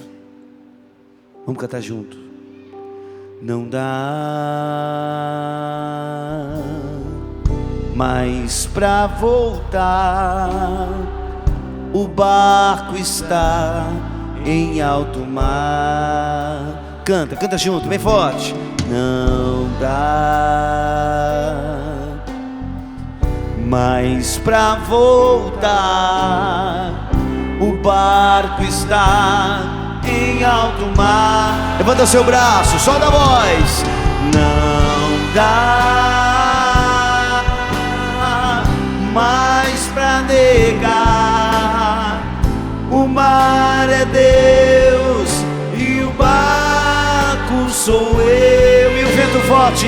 Vamos cantar junto. Não dá mais para voltar. O barco está em alto mar. Canta, canta junto, bem forte. Não dá mais pra voltar. O barco está em alto mar. Levanta seu braço, solta a voz. Não dá mais pra negar. O mar é Deus e o barco sou eu. E o vento forte,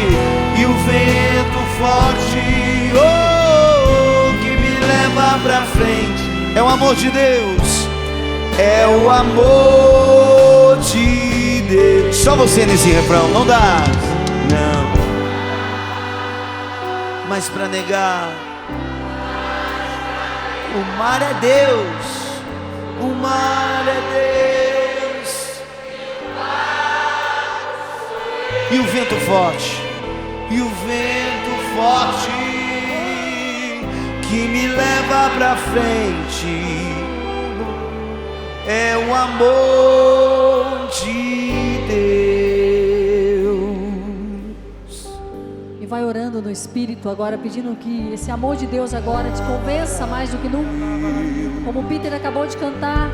e o vento forte, oh, que me leva pra frente. É o amor de Deus, é o amor de Deus. Só você nesse refrão, não dá. Não, mas pra negar. O mar é Deus. O mar é Deus e o vento forte, e o vento forte que me leva pra frente é o amor de Deus. E vai orando no Espírito agora, pedindo que esse amor de Deus agora te convença mais do que nunca. Como o Peter acabou de cantar,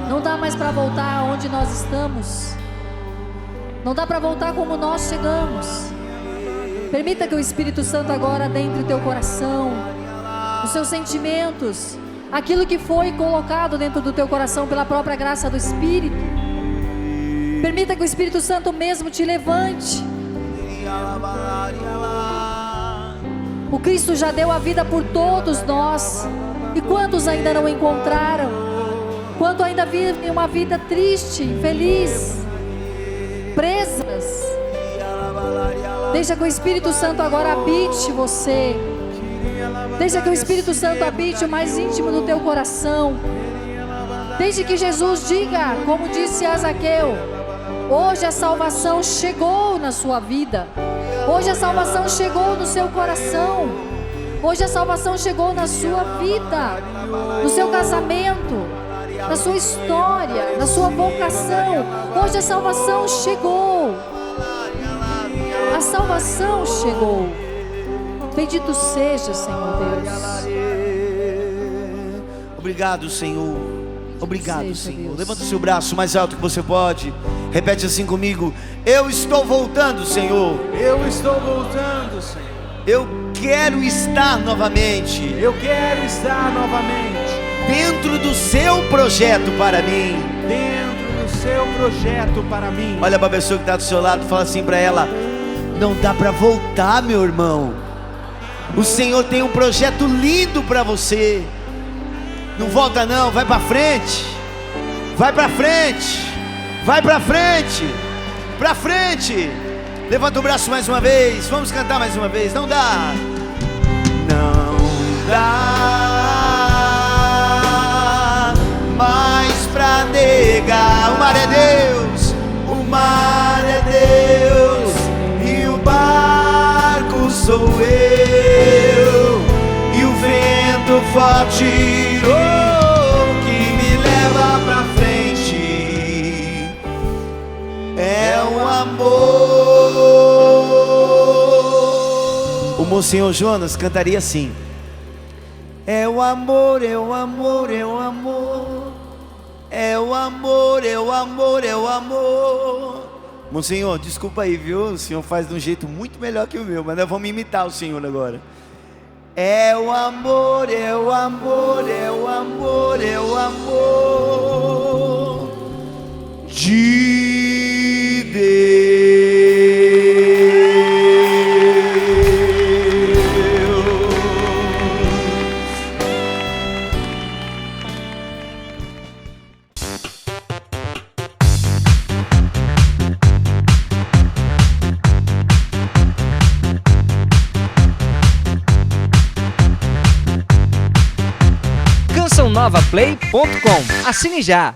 não dá mais para voltar onde nós estamos. Não dá para voltar como nós chegamos. Permita que o Espírito Santo agora adentre o teu coração, os seus sentimentos, aquilo que foi colocado dentro do teu coração pela própria graça do Espírito. Permita que o Espírito Santo mesmo te levante. O Cristo já deu a vida por todos nós. E quantos ainda não encontraram? Quantos ainda vivem uma vida triste, infeliz, presas? Deixa que o Espírito Santo agora habite você. Deixa que o Espírito Santo habite o mais íntimo do teu coração. Deixe que Jesus diga, como disse a Zaqueu: hoje a salvação chegou na sua vida. Hoje a salvação chegou no seu coração. Hoje a salvação chegou na sua vida, no seu casamento, na sua história, na sua vocação. Hoje a salvação chegou. A salvação chegou. Bendito seja, Senhor Deus. Obrigado, Senhor. Obrigado, Senhor. Deus. Levanta o seu braço mais alto que você pode. Repete assim comigo: eu estou voltando, Senhor. Eu estou voltando, Senhor. Eu quero estar novamente. Eu quero estar novamente dentro do seu projeto para mim. dentro do seu projeto para mim. Olha para a pessoa que está do seu lado, fala assim para ela: não dá para voltar, meu irmão. O Senhor tem um projeto lindo para você. Não volta não, vai para frente. Vai para frente. Vai para frente. Para frente. Levanta o braço mais uma vez. Vamos cantar mais uma vez. Não dá. Não dá mais pra negar. O mar é Deus. O mar é Deus. E o barco sou eu. E o vento forte, oh, que me leva pra frente é o amor. O Monsenhor Jonas cantaria assim: é o amor, é o amor, é o amor, é o amor, é o amor, é o amor, Monsenhor, desculpa aí, viu? O senhor faz de um jeito muito melhor que o meu, mas nós vamos imitar o senhor agora. É o amor, é o amor, é o amor, é o amor de Deus. CançãoNovaPlay.com. Assine já!